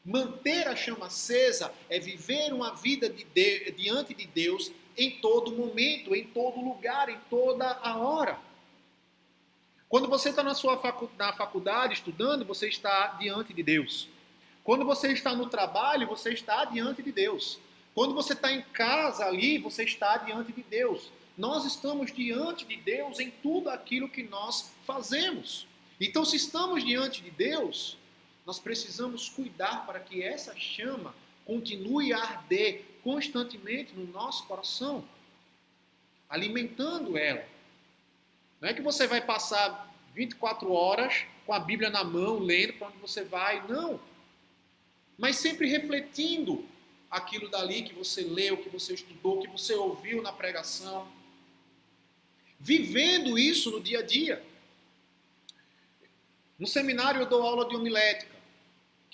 [SPEAKER 1] Manter a chama acesa é viver uma vida diante de Deus em todo momento, em todo lugar, em toda a hora. Quando você está na faculdade estudando, você está diante de Deus. Quando você está no trabalho, você está diante de Deus. Quando você está em casa ali, você está diante de Deus. Nós estamos diante de Deus em tudo aquilo que nós fazemos. Então, se estamos diante de Deus, nós precisamos cuidar para que essa chama continue a arder constantemente no nosso coração, alimentando ela. Não é que você vai passar 24 horas com a Bíblia na mão, lendo para onde você vai, não. Mas sempre refletindo aquilo dali que você leu, que você estudou, que você ouviu na pregação. Vivendo isso no dia a dia. No seminário eu dou aula de homilética,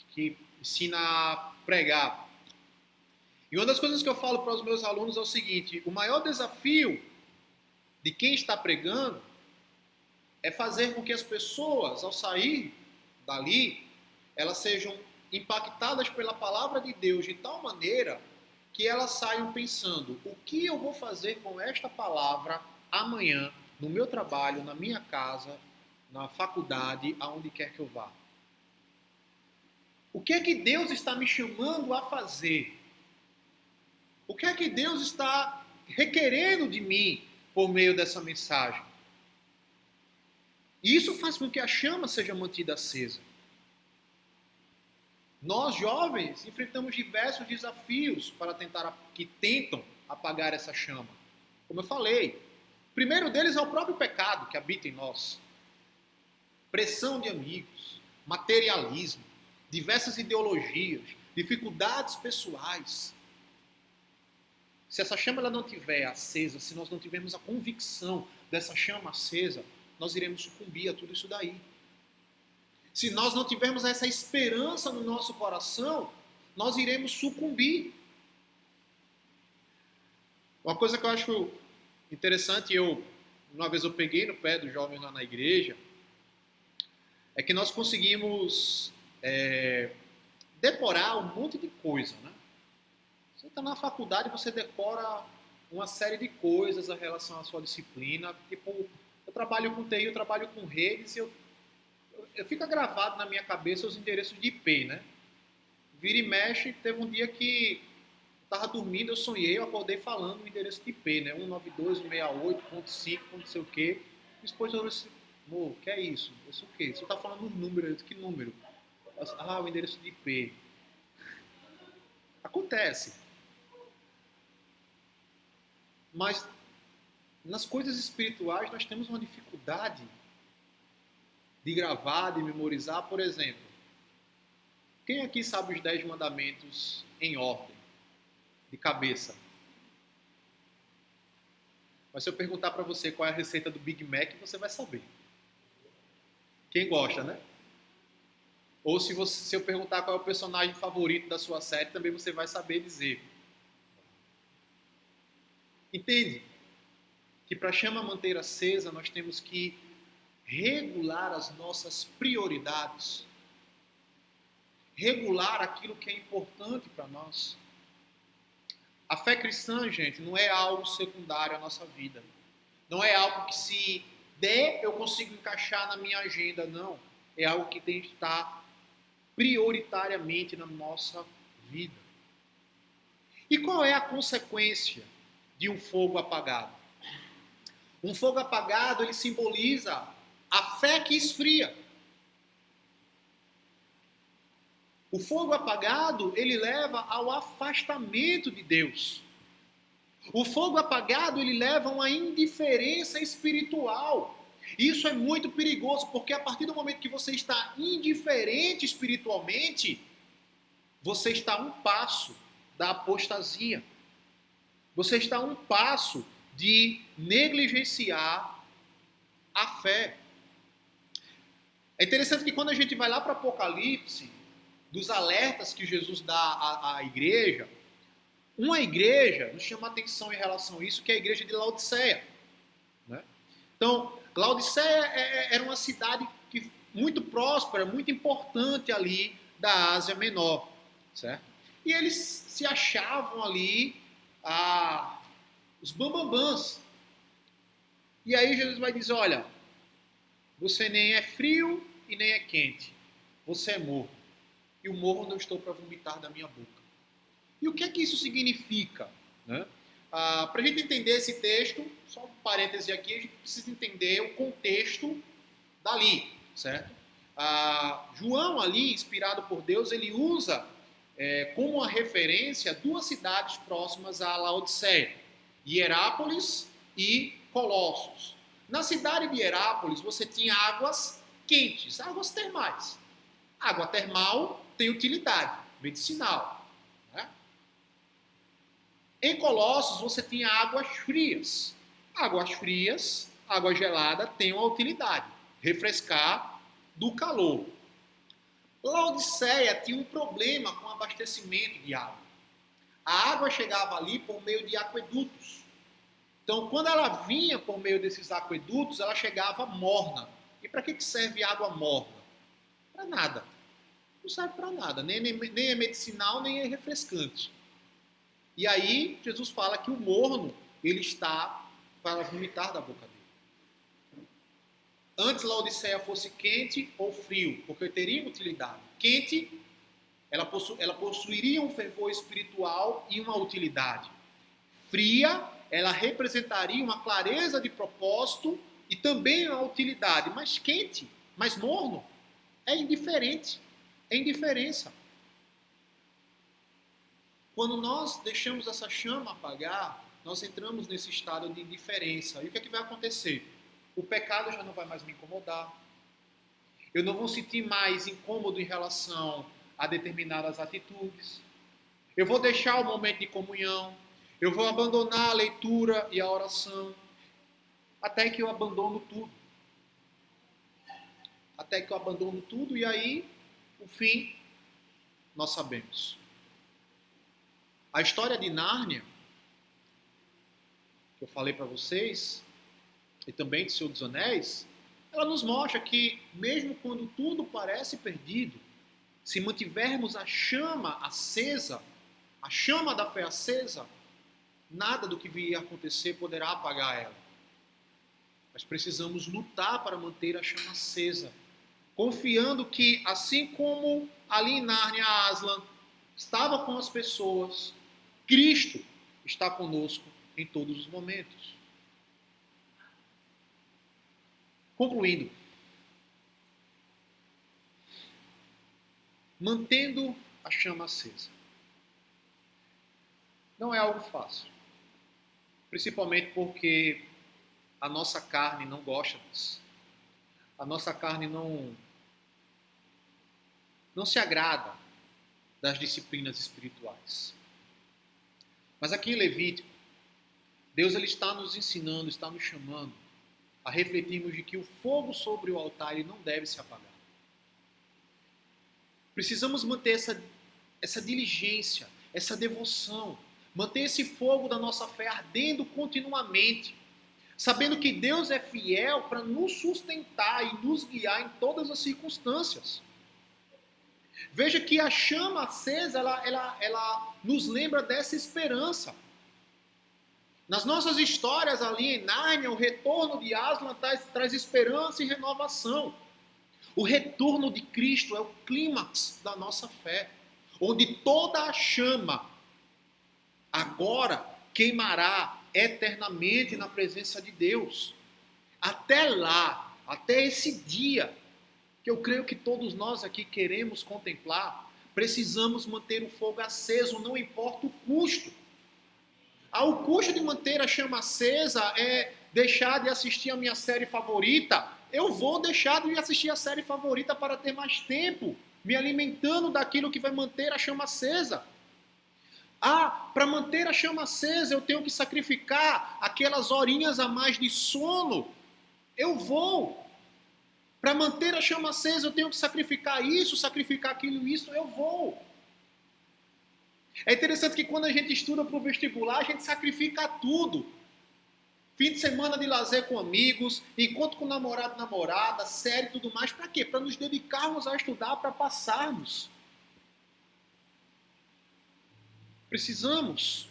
[SPEAKER 1] que ensina a pregar. E uma das coisas que eu falo para os meus alunos é o seguinte: o maior desafio de quem está pregando é fazer com que as pessoas, ao sair dali, elas sejam impactadas pela palavra de Deus de tal maneira que elas saiam pensando: o que eu vou fazer com esta palavra amanhã, no meu trabalho, na minha casa, na faculdade, aonde quer que eu vá? O que é que Deus está me chamando a fazer? O que é que Deus está requerendo de mim por meio dessa mensagem? E isso faz com que a chama seja mantida acesa. Nós, jovens, enfrentamos diversos desafios que tentam apagar essa chama. Como eu falei, primeiro deles é o próprio pecado que habita em nós. Pressão de amigos, materialismo, diversas ideologias, dificuldades pessoais. Se essa chama ela não estiver acesa, se nós não tivermos a convicção dessa chama acesa, nós iremos sucumbir a tudo isso daí. Se nós não tivermos essa esperança no nosso coração, nós iremos sucumbir. Uma coisa que eu acho interessante, uma vez eu peguei no pé dos jovens lá na igreja, é que nós conseguimos decorar um monte de coisa, né? Você está na faculdade e você decora uma série de coisas em relação à sua disciplina. Tipo, eu trabalho com TI, eu trabalho com redes e eu fica gravado na minha cabeça os endereços de IP, né? Vira e mexe, teve um dia que eu estava dormindo, eu sonhei, eu acordei falando o endereço de IP, né? 192.168.5, não sei o quê. Depois eu disse, amor, que é isso? Isso o quê? Você está falando um número, eu disse, que número? O endereço de IP. Acontece. Mas nas coisas espirituais nós temos uma dificuldade de gravar, de memorizar. Por exemplo, quem aqui sabe os 10 mandamentos em ordem, de cabeça? Mas se eu perguntar para você qual é a receita do Big Mac, você vai saber. Quem gosta, né? Ou se eu perguntar qual é o personagem favorito da sua série, também você vai saber dizer. Entende? Que para a chama manter acesa, nós temos que regular as nossas prioridades. Regular aquilo que é importante para nós. A fé cristã, gente, não é algo secundário à nossa vida. Não é algo que se der, eu consigo encaixar na minha agenda, não. É algo que tem que estar prioritariamente na nossa vida. E qual é a consequência de um fogo apagado? Um fogo apagado, ele simboliza a fé que esfria. O fogo apagado, ele leva ao afastamento de Deus. O fogo apagado, ele leva a uma indiferença espiritual. Isso é muito perigoso, porque a partir do momento que você está indiferente espiritualmente, você está a um passo da apostasia. Você está a um passo de negligenciar a fé. É interessante que quando a gente vai lá para Apocalipse, dos alertas que Jesus dá à igreja, uma igreja nos chama a atenção em relação a isso, que é a igreja de Laodiceia. Né? Então, Laodiceia era uma cidade muito próspera, muito importante ali da Ásia Menor. Certo? E eles se achavam ali os bambambãs. E aí Jesus vai dizer, olha, você nem é frio e nem é quente. Você é morno. E o morro não estou para vomitar da minha boca. E o que é que isso significa? Né? Para a gente entender esse texto, só um parêntese aqui, a gente precisa entender o contexto dali, certo? João ali, inspirado por Deus, ele usa como uma referência duas cidades próximas a Laodiceia, Hierápolis e Colossos. Na cidade de Hierápolis você tinha águas quentes, águas termais. Água termal tem utilidade medicinal. Né? Em Colossos você tinha águas frias. Águas frias, água gelada tem uma utilidade, refrescar do calor. Laodiceia tinha um problema com o abastecimento de água. A água chegava ali por meio de aquedutos. Então, quando ela vinha por meio desses aquedutos, ela chegava morna. E para que serve água morna? Para nada. Não serve para nada. Nem é medicinal, nem é refrescante. E aí, Jesus fala que o morno, ele está para vomitar da boca dele. Antes Laodiceia fosse quente ou frio, porque teria utilidade. Quente, ela possuiria um fervor espiritual e uma utilidade. Fria, ela representaria uma clareza de propósito e também uma utilidade. Mas quente, mas morno, é indiferente, é indiferença. Quando nós deixamos essa chama apagar, nós entramos nesse estado de indiferença. E o que é que vai acontecer? O pecado já não vai mais me incomodar. Eu não vou sentir mais incômodo em relação a determinadas atitudes. Eu vou deixar o momento de comunhão. Eu vou abandonar a leitura e a oração. Até que eu abandono tudo. Até que eu abandono tudo e aí, o fim, nós sabemos. A história de Nárnia, que eu falei para vocês, e também de Senhor dos Anéis, ela nos mostra que, mesmo quando tudo parece perdido, se mantivermos a chama acesa, a chama da fé acesa, nada do que vier a acontecer poderá apagar ela. Mas precisamos lutar para manter a chama acesa, confiando que, assim como ali em Nárnia, Aslan estava com as pessoas, Cristo está conosco em todos os momentos. Concluindo, mantendo a chama acesa. Não é algo fácil, principalmente porque a nossa carne não gosta disso. A nossa carne não se agrada das disciplinas espirituais. Mas aqui em Levítico, Deus ele está nos ensinando, está nos chamando a refletirmos de que o fogo sobre o altar ele não deve se apagar. Precisamos manter essa diligência, essa devoção, manter esse fogo da nossa fé ardendo continuamente, sabendo que Deus é fiel para nos sustentar e nos guiar em todas as circunstâncias. Veja que a chama acesa, ela nos lembra dessa esperança. Nas nossas histórias ali em Nárnia, o retorno de Aslan traz esperança e renovação. O retorno de Cristo é o clímax da nossa fé, onde toda a chama agora queimará eternamente na presença de Deus. Até lá, até esse dia, que eu creio que todos nós aqui queremos contemplar, precisamos manter o fogo aceso, não importa o custo. O custo de manter a chama acesa é deixar de assistir a minha série favorita. Eu vou deixar de assistir a série favorita para ter mais tempo, me alimentando daquilo que vai manter a chama acesa. Para manter a chama acesa eu tenho que sacrificar aquelas horinhas a mais de sono. Eu vou. Para manter a chama acesa eu tenho que sacrificar isso, sacrificar aquilo, isso, eu vou. É interessante que quando a gente estuda para o vestibular, a gente sacrifica tudo. Fim de semana de lazer com amigos, encontro com namorado, namorada, série e tudo mais. Para quê? Para nos dedicarmos a estudar, para passarmos. Precisamos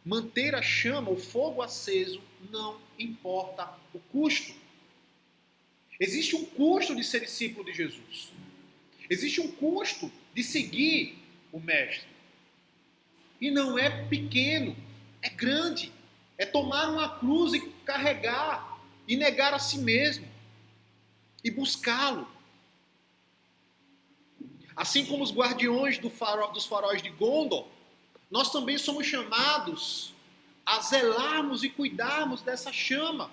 [SPEAKER 1] manter a chama, o fogo aceso, não importa o custo. Existe um custo de ser discípulo de Jesus. Existe um custo de seguir o Mestre. E não é pequeno, é grande. É tomar uma cruz e carregar, e negar a si mesmo, e buscá-lo. Assim como os guardiões dos faróis de Gondor, nós também somos chamados a zelarmos e cuidarmos dessa chama,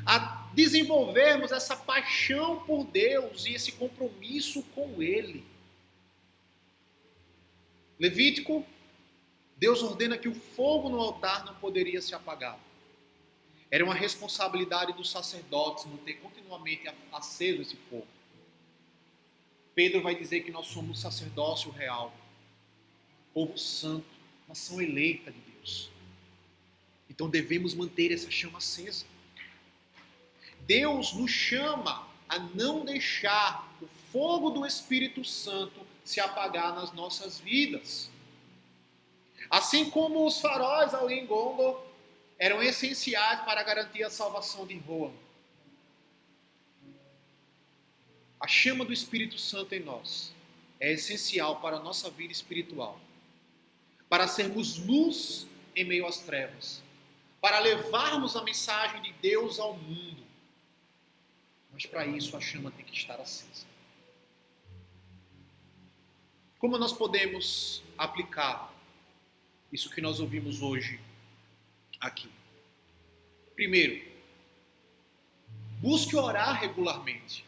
[SPEAKER 1] a desenvolvermos essa paixão por Deus e esse compromisso com Ele. Levítico, Deus ordena que o fogo no altar não poderia se apagar. Era uma responsabilidade dos sacerdotes manter continuamente aceso esse fogo. Pedro vai dizer que nós somos sacerdócio real, povo santo, nação eleita de Deus. Então devemos manter essa chama acesa. Deus nos chama a não deixar o fogo do Espírito Santo se apagar nas nossas vidas. Assim como os faróis ali em Gondor eram essenciais para garantir a salvação de Rohan. A chama do Espírito Santo em nós é essencial para a nossa vida espiritual, para sermos luz em meio às trevas, para levarmos a mensagem de Deus ao mundo. Mas para isso a chama tem que estar acesa. Como nós podemos aplicar isso que nós ouvimos hoje aqui. Primeiro, busque orar regularmente.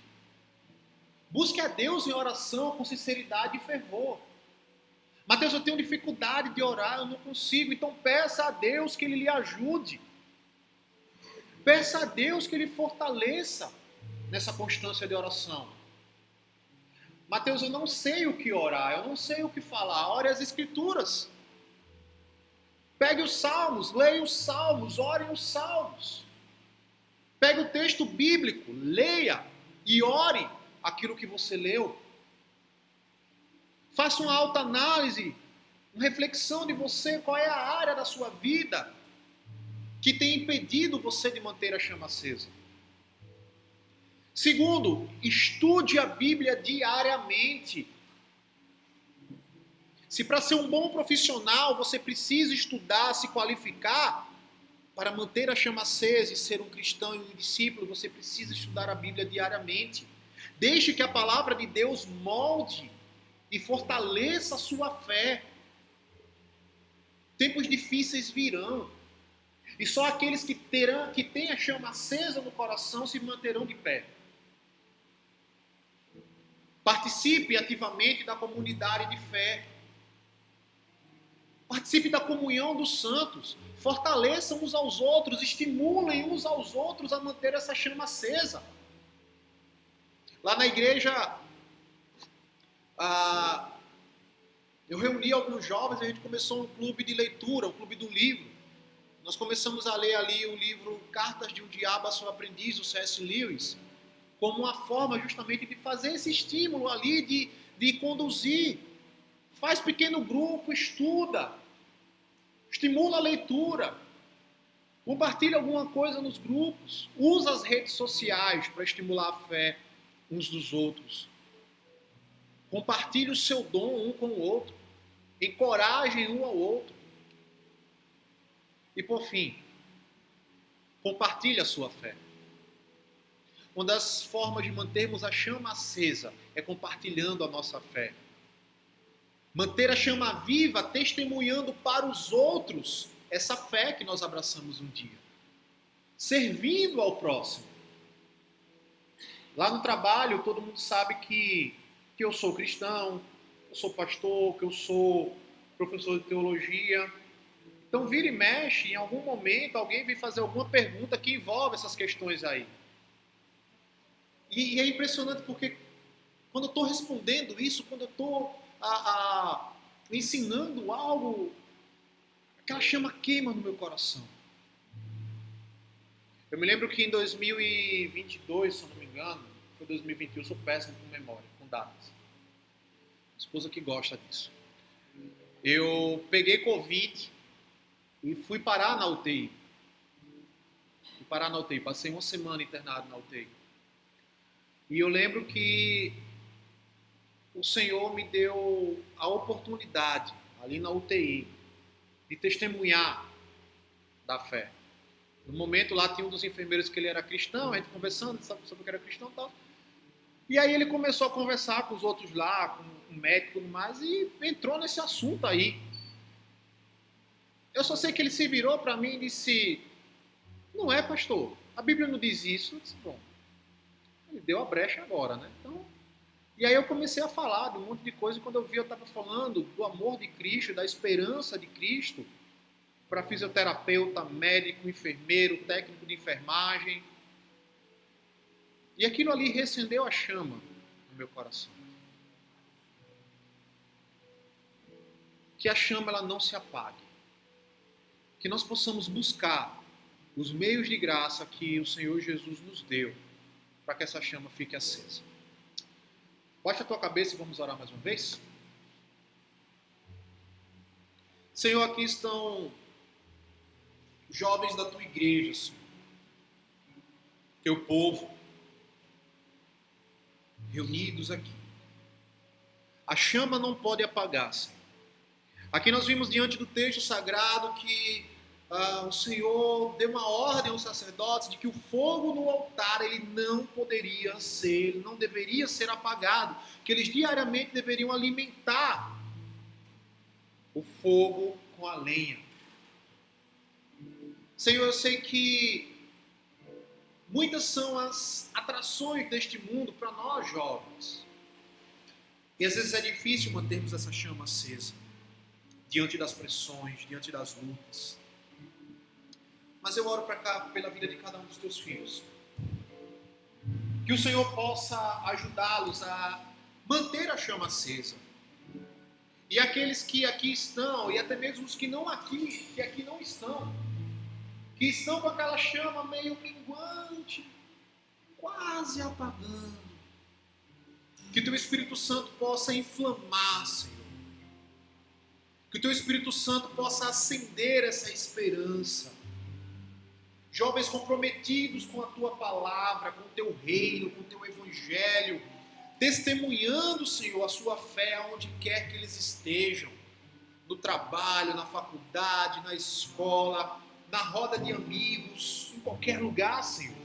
[SPEAKER 1] Busque a Deus em oração com sinceridade e fervor. Mateus, eu tenho dificuldade de orar, eu não consigo. Então peça a Deus que Ele lhe ajude. Peça a Deus que Ele fortaleça nessa constância de oração. Mateus, eu não sei o que orar, eu não sei o que falar. Ore as Escrituras. Pegue os Salmos, leia os Salmos, ore os Salmos. Pegue o texto bíblico, leia e ore aquilo que você leu. Faça uma autoanálise, uma reflexão de você, qual é a área da sua vida que tem impedido você de manter a chama acesa. Segundo, estude a Bíblia diariamente. Se para ser um bom profissional você precisa estudar, se qualificar, para manter a chama acesa e ser um cristão e um discípulo, você precisa estudar a Bíblia diariamente. Deixe que a palavra de Deus molde e fortaleça a sua fé. Tempos difíceis virão. E só aqueles que têm a chama acesa no coração se manterão de pé. Participe ativamente da comunidade de fé. Participe da comunhão dos santos. Fortaleçam uns aos outros, estimulem uns aos outros a manter essa chama acesa. Lá na igreja, eu reuni alguns jovens e a gente começou um clube de leitura, um clube do livro. Nós começamos a ler ali o livro Cartas de um Diabo a seu Aprendiz, do C.S. Lewis, como uma forma justamente de fazer esse estímulo ali, de conduzir. Faz pequeno grupo, estuda, estimula a leitura, compartilha alguma coisa nos grupos, usa as redes sociais para estimular a fé uns dos outros. Compartilhe o seu dom um com o outro, encorajem um ao outro. E por fim, compartilhe a sua fé. Uma das formas de mantermos a chama acesa é compartilhando a nossa fé. Manter a chama viva, testemunhando para os outros essa fé que nós abraçamos um dia. Servindo ao próximo. Lá no trabalho, todo mundo sabe que eu sou cristão, eu sou pastor, que eu sou professor de teologia. Então, vira e mexe, em algum momento, alguém vem fazer alguma pergunta que envolve essas questões aí. E é impressionante porque quando eu estou respondendo isso, quando eu estou ensinando algo, aquela chama queima no meu coração. Eu me lembro que em 2022, se eu não me engano, foi 2021, eu sou péssimo com memória, com datas. Esposa que gosta disso. Eu peguei Covid e fui parar na UTI. Passei uma semana internado na UTI. E eu lembro que o Senhor me deu a oportunidade, ali na UTI, de testemunhar da fé. No momento lá tinha um dos enfermeiros que ele era cristão, a gente conversando, sabe que era cristão e tal. E aí ele começou a conversar com os outros lá, com o médico e tudo mais, e entrou nesse assunto aí. Eu só sei que ele se virou para mim e disse: não é, pastor, a Bíblia não diz isso. Eu disse: bom, ele deu a brecha agora, né? Então, e aí eu comecei a falar de um monte de coisa, e quando eu vi, eu estava falando do amor de Cristo, da esperança de Cristo, para fisioterapeuta, médico, enfermeiro, técnico de enfermagem. E aquilo ali reacendeu a chama no meu coração. Que a chama ela não se apague. Que nós possamos buscar os meios de graça que o Senhor Jesus nos deu para que essa chama fique acesa. Baixa a tua cabeça e vamos orar mais uma vez. Senhor, aqui estão jovens da tua igreja, Senhor. Teu povo, reunidos aqui. A chama não pode apagar, Senhor. Aqui nós vimos diante do texto sagrado que o Senhor deu uma ordem aos sacerdotes de que o fogo no altar ele não deveria ser apagado, que eles diariamente deveriam alimentar o fogo com a lenha. Senhor, eu sei que muitas são as atrações deste mundo para nós jovens. E às vezes é difícil mantermos essa chama acesa diante das pressões, diante das lutas. Mas eu oro para cá pela vida de cada um dos teus filhos. Que o Senhor possa ajudá-los a manter a chama acesa. E aqueles que aqui estão, e até mesmo os que aqui não estão, que estão com aquela chama meio minguante, quase apagando. Que teu Espírito Santo possa inflamar, Senhor. Que o teu Espírito Santo possa acender essa esperança. Jovens comprometidos com a tua palavra, com o teu reino, com o teu evangelho, testemunhando, Senhor, a sua fé onde quer que eles estejam, no trabalho, na faculdade, na escola, na roda de amigos, em qualquer lugar, Senhor.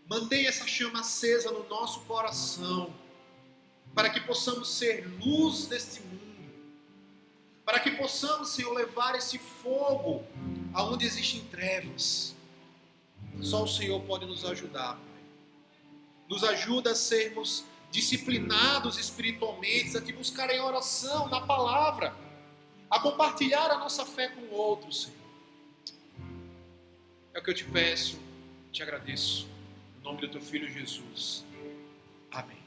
[SPEAKER 1] Mantenha essa chama acesa no nosso coração, para que possamos ser luz deste mundo, para que possamos, Senhor, levar esse fogo aonde existem trevas. Só o Senhor pode nos ajudar, Pai. Nos ajuda a sermos disciplinados espiritualmente, a te buscar em oração, na palavra, a compartilhar a nossa fé com outros, Senhor. É o que eu te peço, te agradeço. Em nome do teu Filho Jesus. Amém.